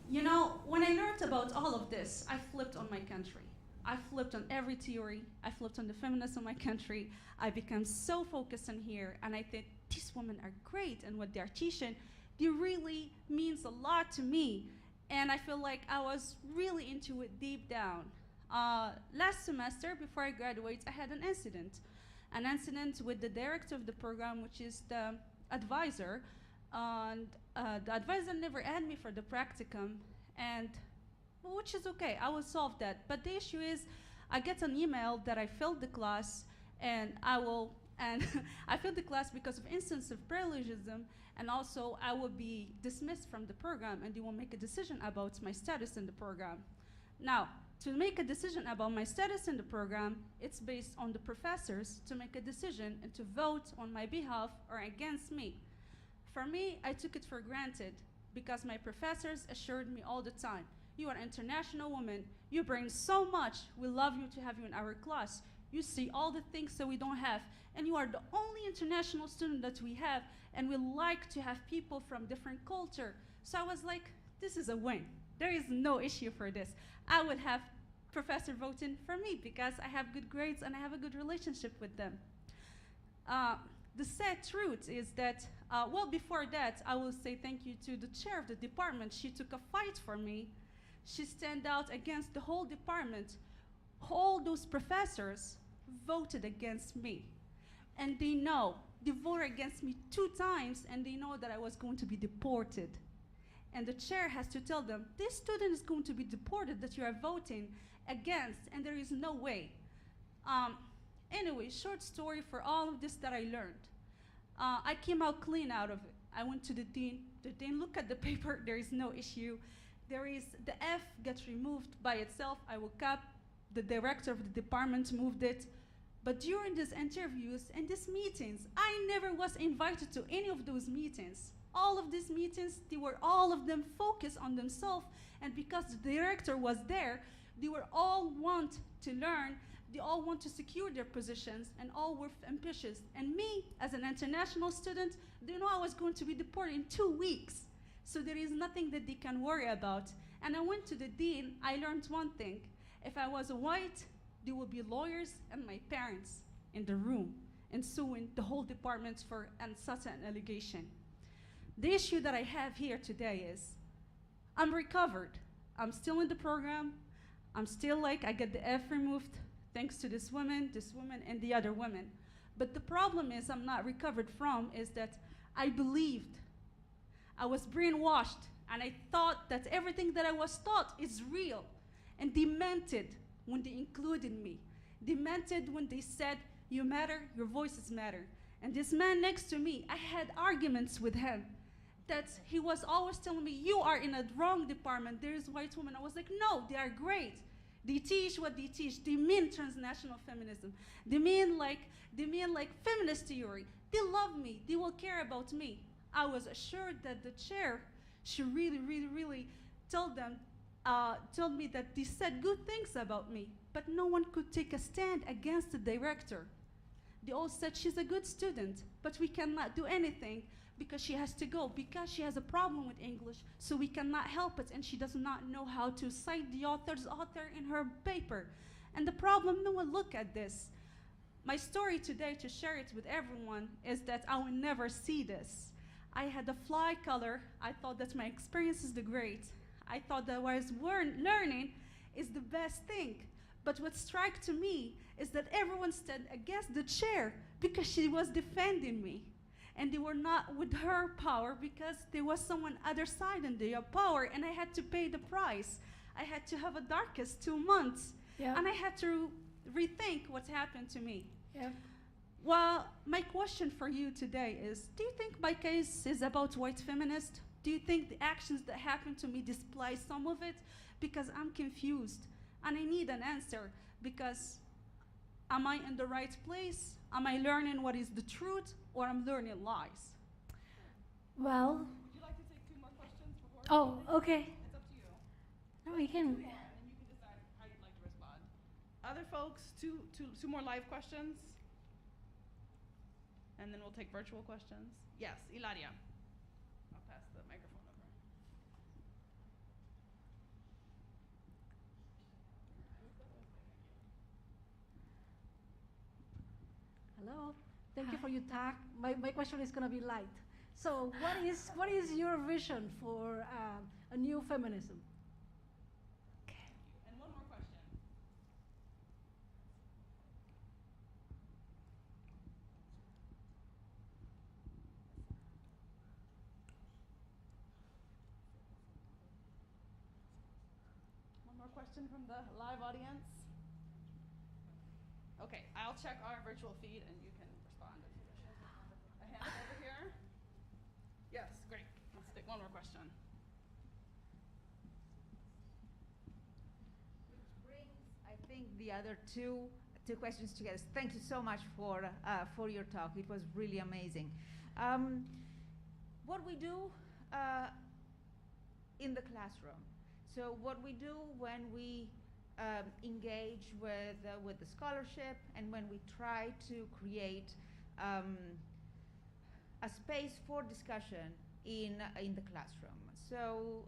You know, when I learned about all of this, I flipped on my country. I flipped on every theory. I flipped on the feminists of my country. I became so focused on here, and I think these women are great, and what they're teaching, it really means a lot to me. And I feel like I was really into it deep down. Last semester, before I graduate, I had an incident with the director of the program, which is the advisor. And the advisor never added me for the practicum, and which is okay, I will solve that. But the issue is, I get an email that I failed the class, and I failed the class because of instance of parallelism, and also I will be dismissed from the program, and they will make a decision about my status in the program. Now, to make a decision about my status in the program, it's based on the professors to make a decision and to vote on my behalf or against me. For me, I took it for granted because my professors assured me all the time, you are an international woman, you bring so much, we love you to have you in our class, you see all the things that we don't have, and you are the only international student that we have, and we like to have people from different culture. So I was like, this is a win. There is no issue for this. I would have professor voting for me because I have good grades and I have a good relationship with them. The sad truth is that, well, before that, I will say thank you to the chair of the department. She took a fight for me. She stand out against the whole department. All those professors voted against me. And they know, they voted against me 2 times, and they know that I was going to be deported. And the chair has to tell them, this student is going to be deported that you are voting against, and there is no way. Anyway, short story for all of this that I learned. I came out clean out of it. I went to the dean. The dean looked at the paper, there is no issue. There is, the F gets removed by itself. I woke up, the director of the department moved it. But during these interviews and these meetings, I never was invited to any of those meetings. All of these meetings, they were all of them focused on themselves, and because the director was there, they were all want to learn, they all want to secure their positions, and all were ambitious. And me, as an international student, they know I was going to be deported in 2 weeks, so there is nothing that they can worry about. And I went to the dean, I learned one thing. If I was a white, there would be lawyers and my parents in the room and suing the whole department for such an allegation. The issue that I have here today is, I'm recovered. I'm still in the program. I'm still like, I get the F removed thanks to this woman, and the other woman. But the problem is I'm not recovered from is that I believed. I was brainwashed, and I thought that everything that I was taught is real. And they meant it when they included me. They meant it when they said, you matter, your voices matter. And this man next to me, I had arguments with him that he was always telling me, you are in a wrong department, there is white women. I was like, no, they are great. They teach what they teach. They mean transnational feminism. They mean like feminist theory. They love me, they will care about me. I was assured that the chair, she really, really, really told me that they said good things about me, but no one could take a stand against the director. They all said she's a good student, but we cannot do anything because she has to go, because she has a problem with English, so we cannot help it, and she does not know how to cite the author's author in her paper. And the problem, no one look at this. My story today, to share it with everyone, is that I will never see this. I had a fly color. I thought that my experience is the great. I thought that what I was learning is the best thing. But what struck to me is that everyone stood against the chair because she was defending me. And they were not with her power because there was someone other side in their power, and I had to pay the price. I had to have a darkest 2 months. Yeah. And I had to rethink what happened to me. Yeah. Well, my question for you today is, do you think my case is about white feminists? Do you think the actions that happened to me display some of it? Because I'm confused, and I need an answer, because am I in the right place? Am I learning what is the truth, or I'm learning lies? Well, Would you like to take 2 more questions before? oh, okay. It's up to you. No, we can. And you can decide how you'd like to respond. Other folks, two more live questions. And then we'll take virtual questions. Yes, Ilaria. I'll pass the microphone over. Hello. Thank you for your talk. My question is going to be light. So what is your vision for a new feminism? And one more question. One more question from the live audience. Okay, I'll check our virtual feed and you can respond if you wish. A hand over here. Yes, great. Let's take one more question. the other two questions together. Thank you so much for your talk. It was really amazing. What we do in the classroom. So what we do when we engage with the scholarship and when we try to create a space for discussion in the classroom. So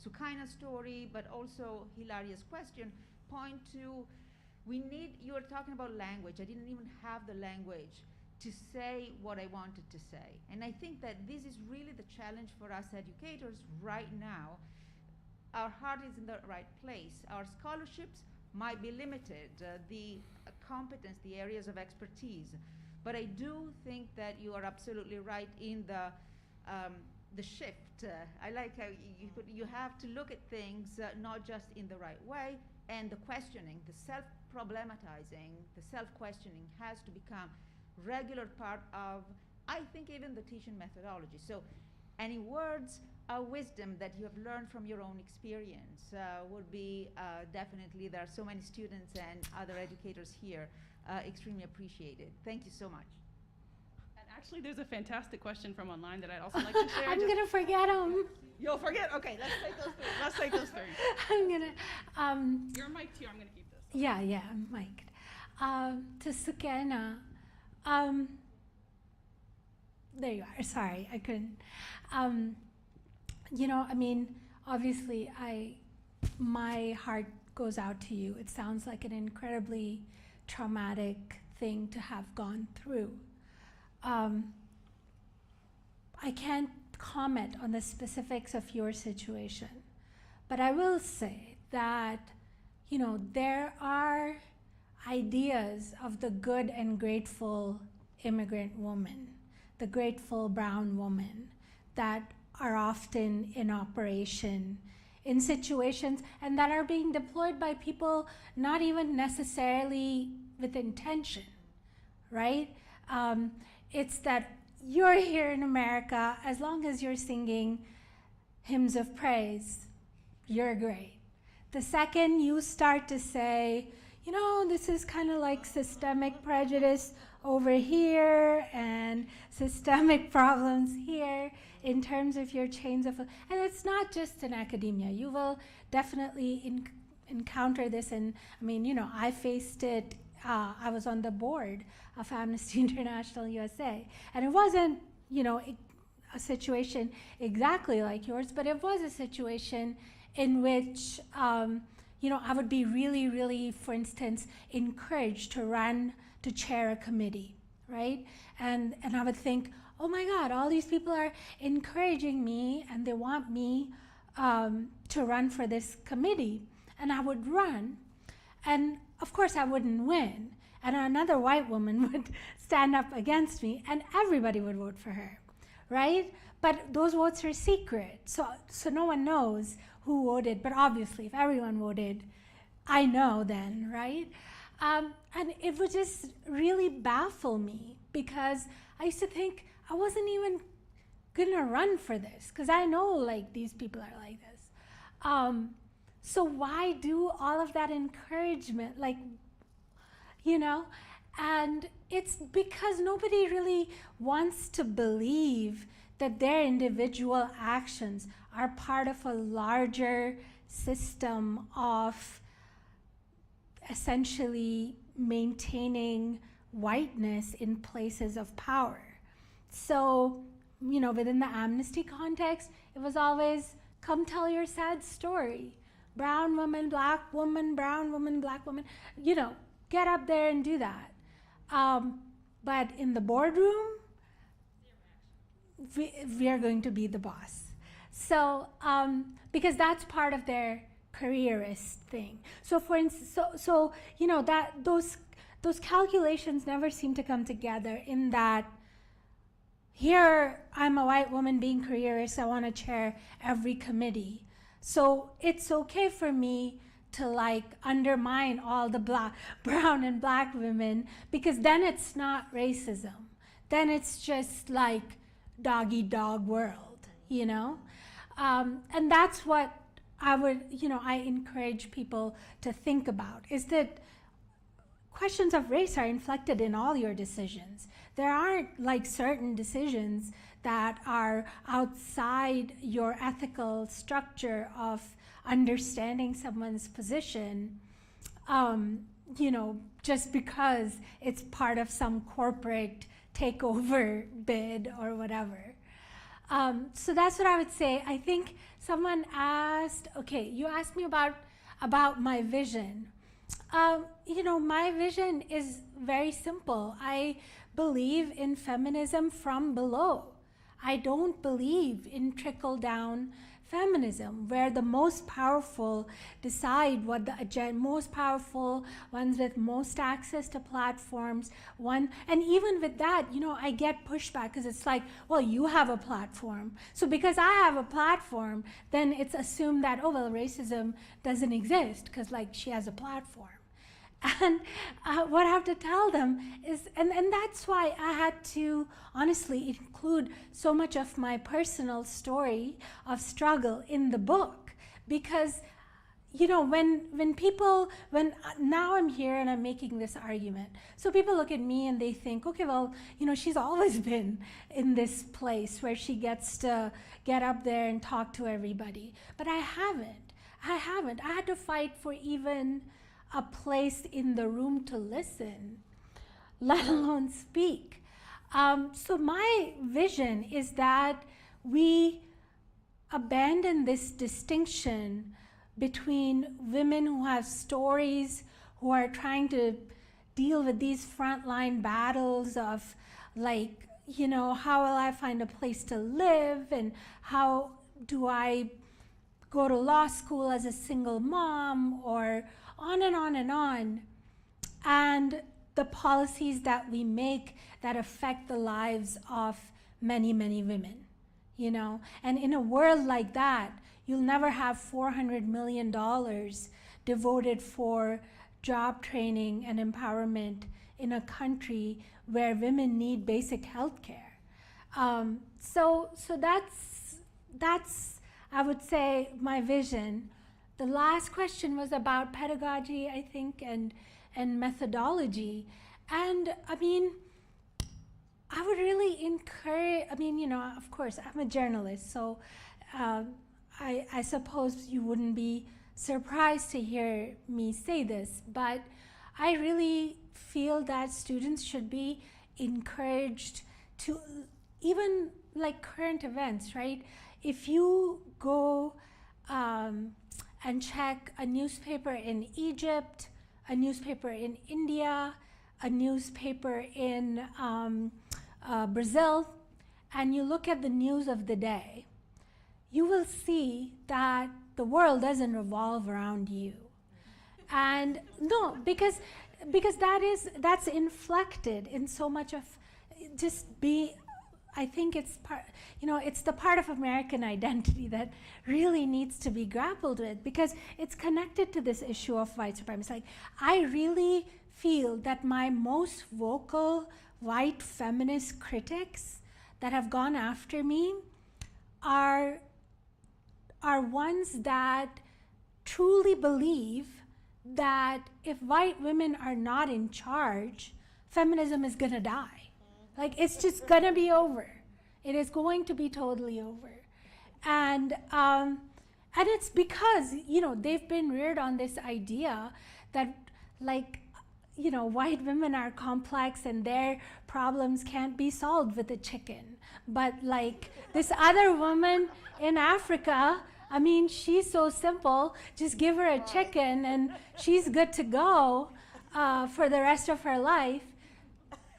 Sukaina's story, but also Hilaria's question, point to you were talking about language. I didn't even have the language to say what I wanted to say. And I think that this is really the challenge for us educators right now. Our heart is in the right place. Our scholarships might be limited, the competence, the areas of expertise. But I do think that you are absolutely right in the shift. I like how you have to look at things not just in the right way, and the questioning, the self-problematizing, the self-questioning has to become regular part of, I think, even the teaching methodology. So any words of wisdom that you have learned from your own experience would be definitely, there are so many students and other educators here, extremely appreciated. Thank you so much. And actually, there's a fantastic question from online that I'd also like to share. I'm going to forget them. You'll forget? Okay, let's take those three. Let's take those three. I'm going to... You're mic'd here. I'm going to keep this. Yeah, I'm mic'd. To Sukaina, there you are. Sorry, I couldn't. You know, I mean, obviously, my heart goes out to you. It sounds like an incredibly traumatic thing to have gone through. I can't comment on the specifics of your situation, but I will say that, you know, there are ideas of the good and grateful immigrant woman, the grateful brown woman, that are often in operation in situations and that are being deployed by people not even necessarily with intention, right? It's that you're here in America, as long as you're singing hymns of praise, you're great. The second you start to say, you know, this is kind of like systemic prejudice over here and systemic problems here in terms of your chains of, and it's not just in academia. You will definitely encounter this, and I mean, you know, I faced it. I was on the board of Amnesty International USA, and it wasn't, you know, a situation exactly like yours, but it was a situation in which, you know, I would be really, really, for instance, encouraged to chair a committee, right? And I would think, oh my God, all these people are encouraging me and they want me to run for this committee. And I would run, and of course I wouldn't win. And another white woman would stand up against me and everybody would vote for her, right? But those votes are secret, so no one knows who voted, but obviously if everyone voted, I know then, right? And it would just really baffle me because I used to think I wasn't even gonna run for this because I know like these people are like this. So why do all of that encouragement, like, you know? And it's because nobody really wants to believe that their individual actions are part of a larger system of essentially maintaining whiteness in places of power. So, you know, within the Amnesty context, it was always, come tell your sad story. Brown woman, black woman, brown woman, black woman, you know, get up there and do that. But in the boardroom, we are going to be the boss. So, because that's part of their careerist thing. So for instance, so you know, that those calculations never seem to come together in that here I'm a white woman being careerist, I want to chair every committee. So it's okay for me to like undermine all the brown and black women because then it's not racism. Then it's just like dog-eat-dog world, you know? And that's what I would, you know, I encourage people to think about, is that questions of race are inflected in all your decisions. There aren't like certain decisions that are outside your ethical structure of understanding someone's position, just because it's part of some corporate takeover bid or whatever. So that's what I would say. I think someone asked, okay, you asked me about my vision. My vision is very simple. I believe in feminism from below. I don't believe in trickle-down feminism, where the most powerful decide what the most powerful ones with most access to platforms, and even with that, I get pushback because it's like, well, you have a platform. So because I have a platform, then it's assumed that, oh, well, racism doesn't exist because like she has a platform. And what I have to tell them is, and that's why I had to honestly include so much of my personal story of struggle in the book, because when now I'm here and I'm making this argument, so people look at me and they think, okay, well, she's always been in this place where she gets to get up there and talk to everybody, but I haven't. I had to fight for even a place in the room to listen, let alone speak. So my vision is that we abandon this distinction between women who have stories, who are trying to deal with these frontline battles of like, how will I find a place to live, and how do I go to law school as a single mom, or on and on and on, and the policies that we make that affect the lives of many, many women, And in a world like that, you'll never have $400 million devoted for job training and empowerment in a country where women need basic health care. So that's, I would say, my vision. The last question was about pedagogy, I think, and methodology. And I would really encourage, of course, I'm a journalist, so I suppose you wouldn't be surprised to hear me say this, but I really feel that students should be encouraged to, even like current events, right? If you go and check a newspaper in Egypt, a newspaper in India, a newspaper in Brazil, and you look at the news of the day, you will see that the world doesn't revolve around you. And no, because that's inflected in so much of I think it's part, it's the part of American identity that really needs to be grappled with, because it's connected to this issue of white supremacy. Like, I really feel that my most vocal white feminist critics that have gone after me are ones that truly believe that if white women are not in charge, feminism is gonna die. Like, it's just gonna be over. It is going to be totally over. And it's because, they've been reared on this idea that, like, white women are complex and their problems can't be solved with a chicken. But like this other woman in Africa, she's so simple, just give her a chicken and she's good to go for the rest of her life.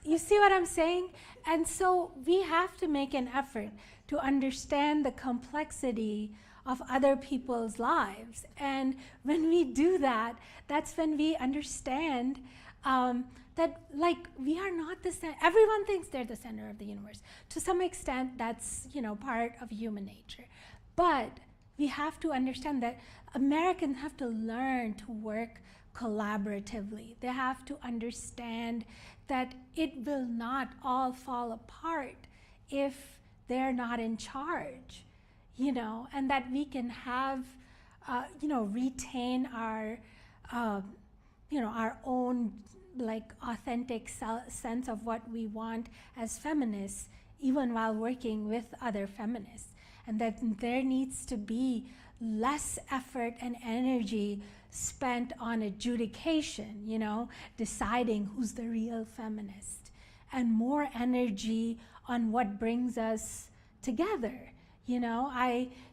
You see what I'm saying? And so we have to make an effort to understand the complexity of other people's lives. And when we do that, that's when we understand that, like, we are not the center. Everyone thinks they're the center of the universe. To some extent, that's, part of human nature. But we have to understand that Americans have to learn to work collaboratively. They have to understand that it will not all fall apart if they're not in charge, and that we can have, retain our, our own like authentic sense of what we want as feminists, even while working with other feminists, and that there needs to be less effort and energy spent on adjudication, you know, deciding who's the real feminist, and more energy on what brings us together. You know,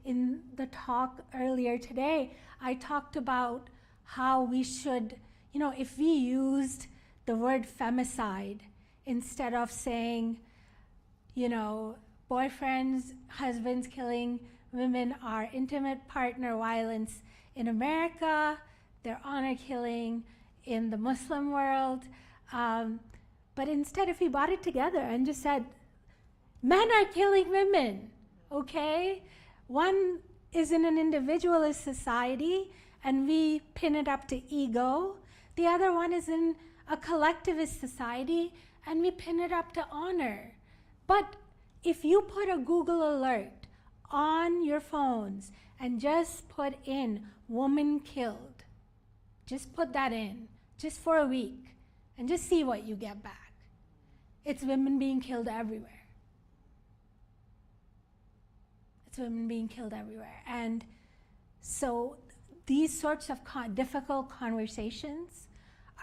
in the talk earlier today, I talked about how we should, you know, if we used the word femicide instead of saying, you know, boyfriends, husbands killing women are intimate partner violence in America, they're honor killing in the Muslim world. But instead, if we brought it together and just said, men are killing women, okay? One is in an individualist society and we pin it up to ego. The other one is in a collectivist society and we pin it up to honor. But if you put a Google alert on your phones and just put in woman killed, just put that in, just for a week, and just see what you get back. It's women being killed everywhere. It's women being killed everywhere. And so these sorts of difficult conversations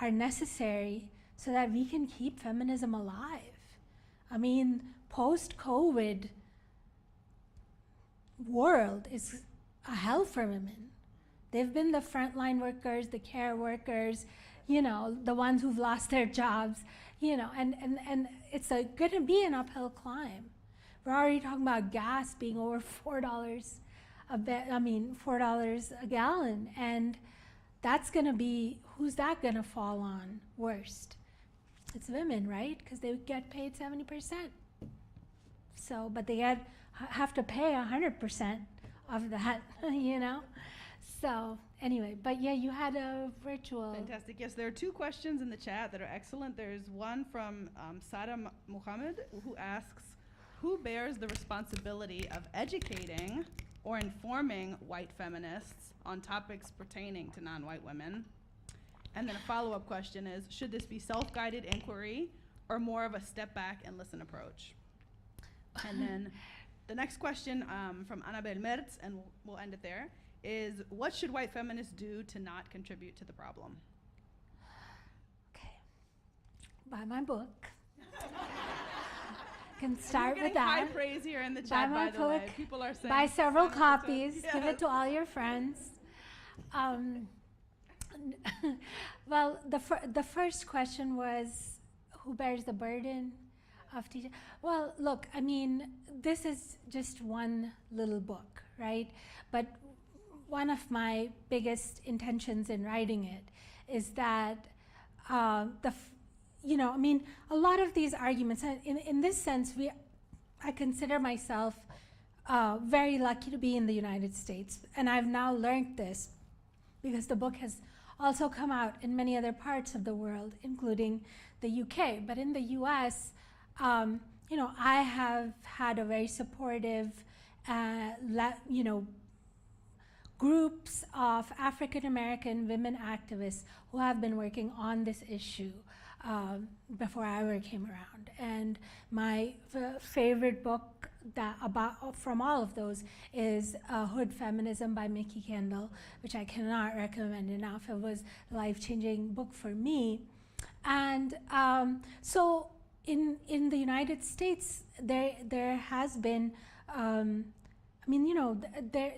are necessary so that we can keep feminism alive. I mean, post-COVID world is a hell for women. They've been the frontline workers, the care workers, you know, the ones who've lost their jobs, you know, and it's going to be an uphill climb. We're already talking about gas being over $4 $4 a gallon, and that's going to be, who's that going to fall on worst? It's women, right? Because they get paid 70%. So, but they have to pay 100% of that, you know? So, anyway, but yeah, you had a virtual. Fantastic. Yes, there are two questions in the chat that are excellent. There's one from Sada Muhammad, who asks, who bears the responsibility of educating or informing white feminists on topics pertaining to non-white women? And then a follow-up question is, should this be self-guided inquiry or more of a step back and listen approach? And then the next question from Annabelle Mertz, and we'll end it there, is what should white feminists do to not contribute to the problem? Okay, buy my book. Can start with that. High praise here in the chat, by the way. People are saying. Buy several copies. Yes. Give it to all your friends. Well, the first question was, who bears the burden of teaching? Well, look, I mean, this is just one little book, right? But one of my biggest intentions in writing it is that you know, I mean, a lot of these arguments, in this sense, I consider myself very lucky to be in the United States. And I've now learned this because the book has also come out in many other parts of the world, including the UK. But in the US, you know, I have had a very supportive, you know, groups of African American women activists who have been working on this issue before I ever came around. And my favorite book from all of those is Hood Feminism by Mickey Kendall, which I cannot recommend enough. It was a life-changing book for me. And so in the United States, there has been, I mean, you know,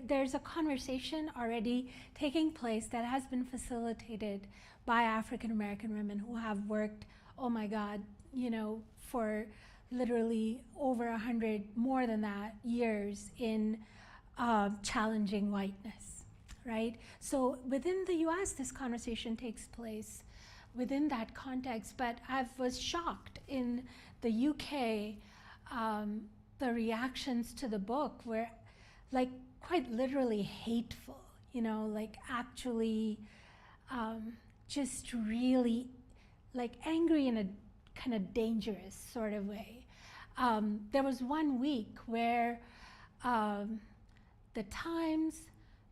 there's a conversation already taking place that has been facilitated by African American women who have worked, oh my God, you know, for literally over 100, more than that, years in challenging whiteness, right? So within the US, this conversation takes place within that context, but I was shocked in the UK, the reactions to the book were like quite literally hateful, you know, like actually just really like angry in a kind of dangerous sort of way. There was one week where the Times,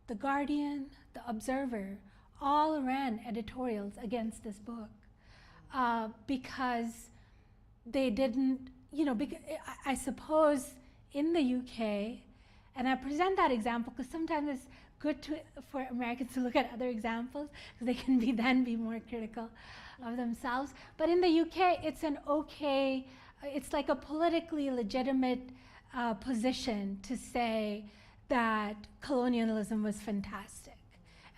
the Guardian, the Observer all ran editorials against this book. because they didn't, I suppose in the UK, and I present that example because sometimes it's good for Americans to look at other examples because they can be more critical of themselves. But in the UK, it's it's like a politically legitimate position to say that colonialism was fantastic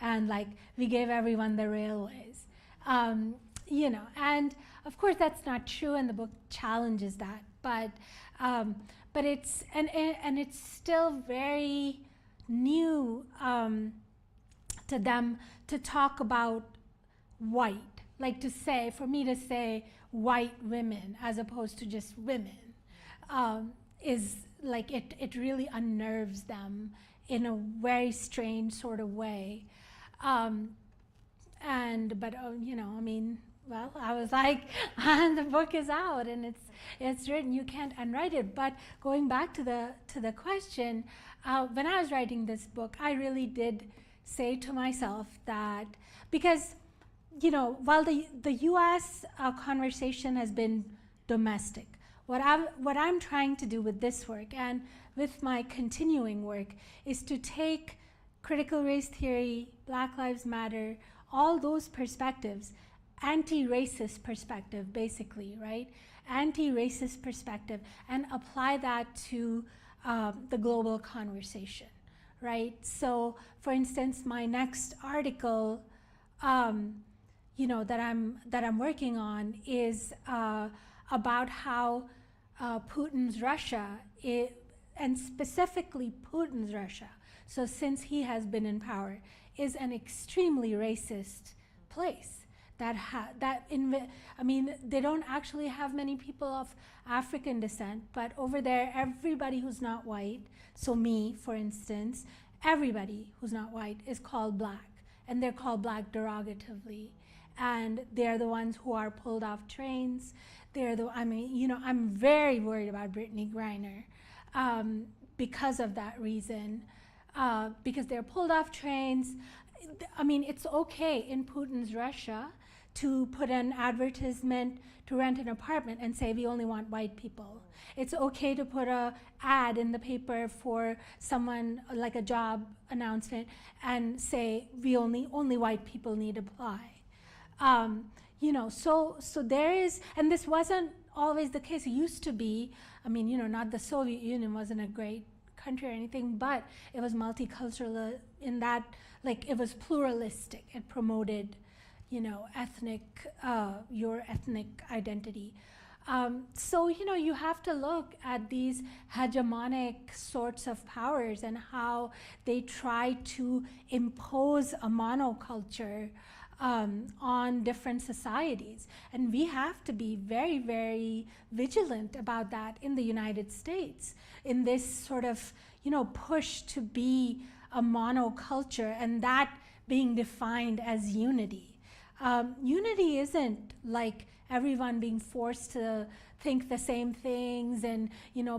and like we gave everyone the railways, and of course that's not true, and the book challenges that, but it's and it's still very new to them to talk about white, like for me to say white women as opposed to just women, is like it really unnerves them in a very strange sort of way. Well, I was like, the book is out and it's written, you can't unwrite it. But going back to the question, when I was writing this book, I really did say to myself that, because while the U.S. Conversation has been domestic, what I'm trying to do with this work and with my continuing work is to take critical race theory, Black Lives Matter, all those perspectives, anti-racist perspective, basically, right? Anti-racist perspective, and apply that to the global conversation, right? So, for instance, my next article, that I'm working on is about how Putin's Russia, and specifically Putin's Russia, so since he has been in power, is an extremely racist place. They don't actually have many people of African descent, but over there, everybody who's not white, so me, for instance, everybody who's not white is called black, and they're called black derogatively, and they're the ones who are pulled off trains. I'm very worried about Brittany Griner because of that reason, because they're pulled off trains. It's okay in Putin's Russia to put an advertisement to rent an apartment and say we only want white people. It's okay to put an ad in the paper for someone, like a job announcement, and say we only white people need apply. So there is, and this wasn't always the case. It used to be, not the Soviet Union wasn't a great country or anything, but it was multicultural in that, like, it was pluralistic. It promoted, your ethnic identity. So, you have to look at these hegemonic sorts of powers and how they try to impose a monoculture on different societies. And we have to be very, very vigilant about that in the United States, in this sort of, push to be a monoculture, and that being defined as unity. Unity isn't like everyone being forced to think the same things and,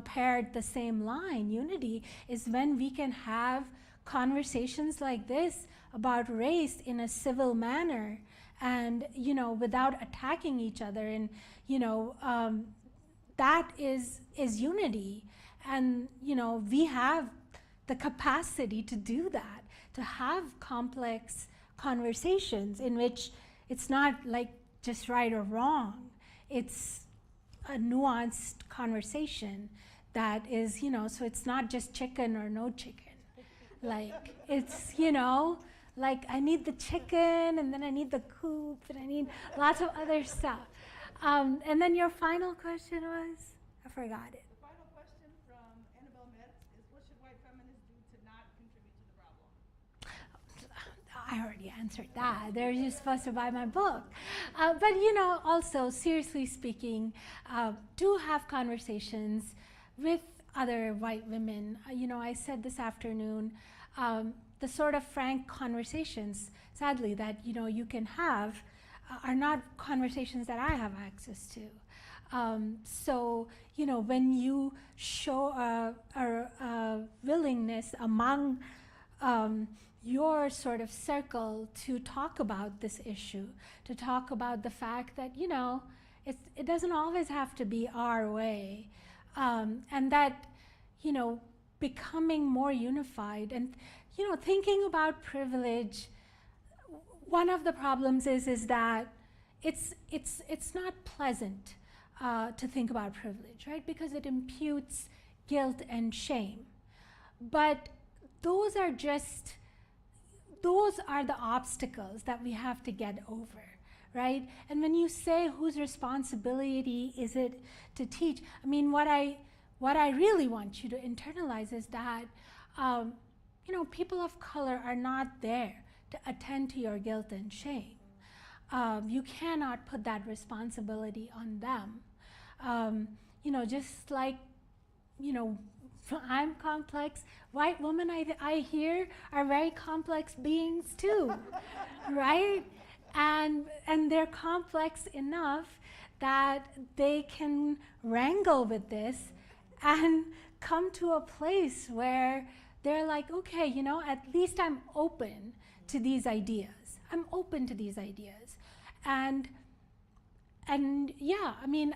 parrot the same line. Unity is when we can have conversations like this about race in a civil manner and, without attacking each other. And, that is unity. And, we have the capacity to do that, to have complex conversations in which it's not like just right or wrong. It's a nuanced conversation that is, so it's not just chicken or no chicken. Like, it's, like I need the chicken, and then I need the coop, and I need lots of other stuff. And then your final question was? I forgot it. The final question from Annabelle Metz is, what should white feminists do to not contribute to the problem? I already answered that. They're just supposed to buy my book. But, also, seriously speaking, do have conversations with other white women. I said this afternoon, the sort of frank conversations, sadly, that, you can have are not conversations that I have access to. So, when you show a willingness among your sort of circle to talk about this issue, to talk about the fact that, you know, it doesn't always have to be our way, and that, you know, becoming more unified and, you know, thinking about privilege. One of the problems is that it's not pleasant to think about privilege, right? Because it imputes guilt and shame. But those are the obstacles that we have to get over, right? And when you say whose responsibility is it to teach, I mean, what I really want you to internalize is that, you know, people of color are not there to attend to your guilt and shame. You cannot put that responsibility on them. You know, just like, you know, I'm complex. White women, I hear, are very complex beings too, right? And they're complex enough that they can wrangle with this and come to a place where they're like, okay, you know, at least I'm open to these ideas. I'm open to these ideas. And yeah, I mean,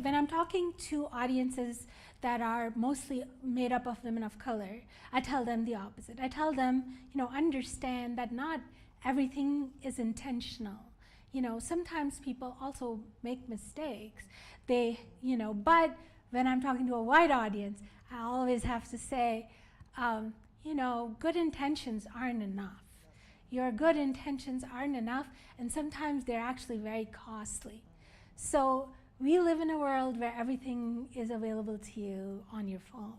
when I'm talking to audiences that are mostly made up of women of color, I tell them the opposite. I tell them, you know, understand that not everything is intentional. You know, sometimes people also make mistakes. They, you know, but when I'm talking to a white audience, I always have to say, you know, good intentions aren't enough. Your good intentions aren't enough, and sometimes they're actually very costly. So we live in a world where everything is available to you on your phone,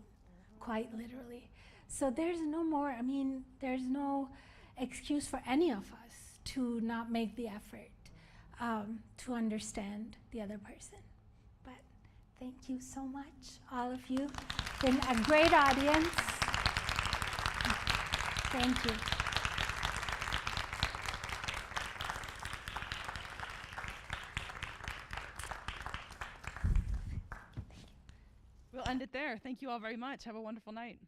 quite literally. So there's no more, I mean, there's no excuse for any of us to not make the effort to understand the other person. But thank you so much, all of you. Been a great audience. Thank you. We'll end it there. Thank you all very much. Have a wonderful night.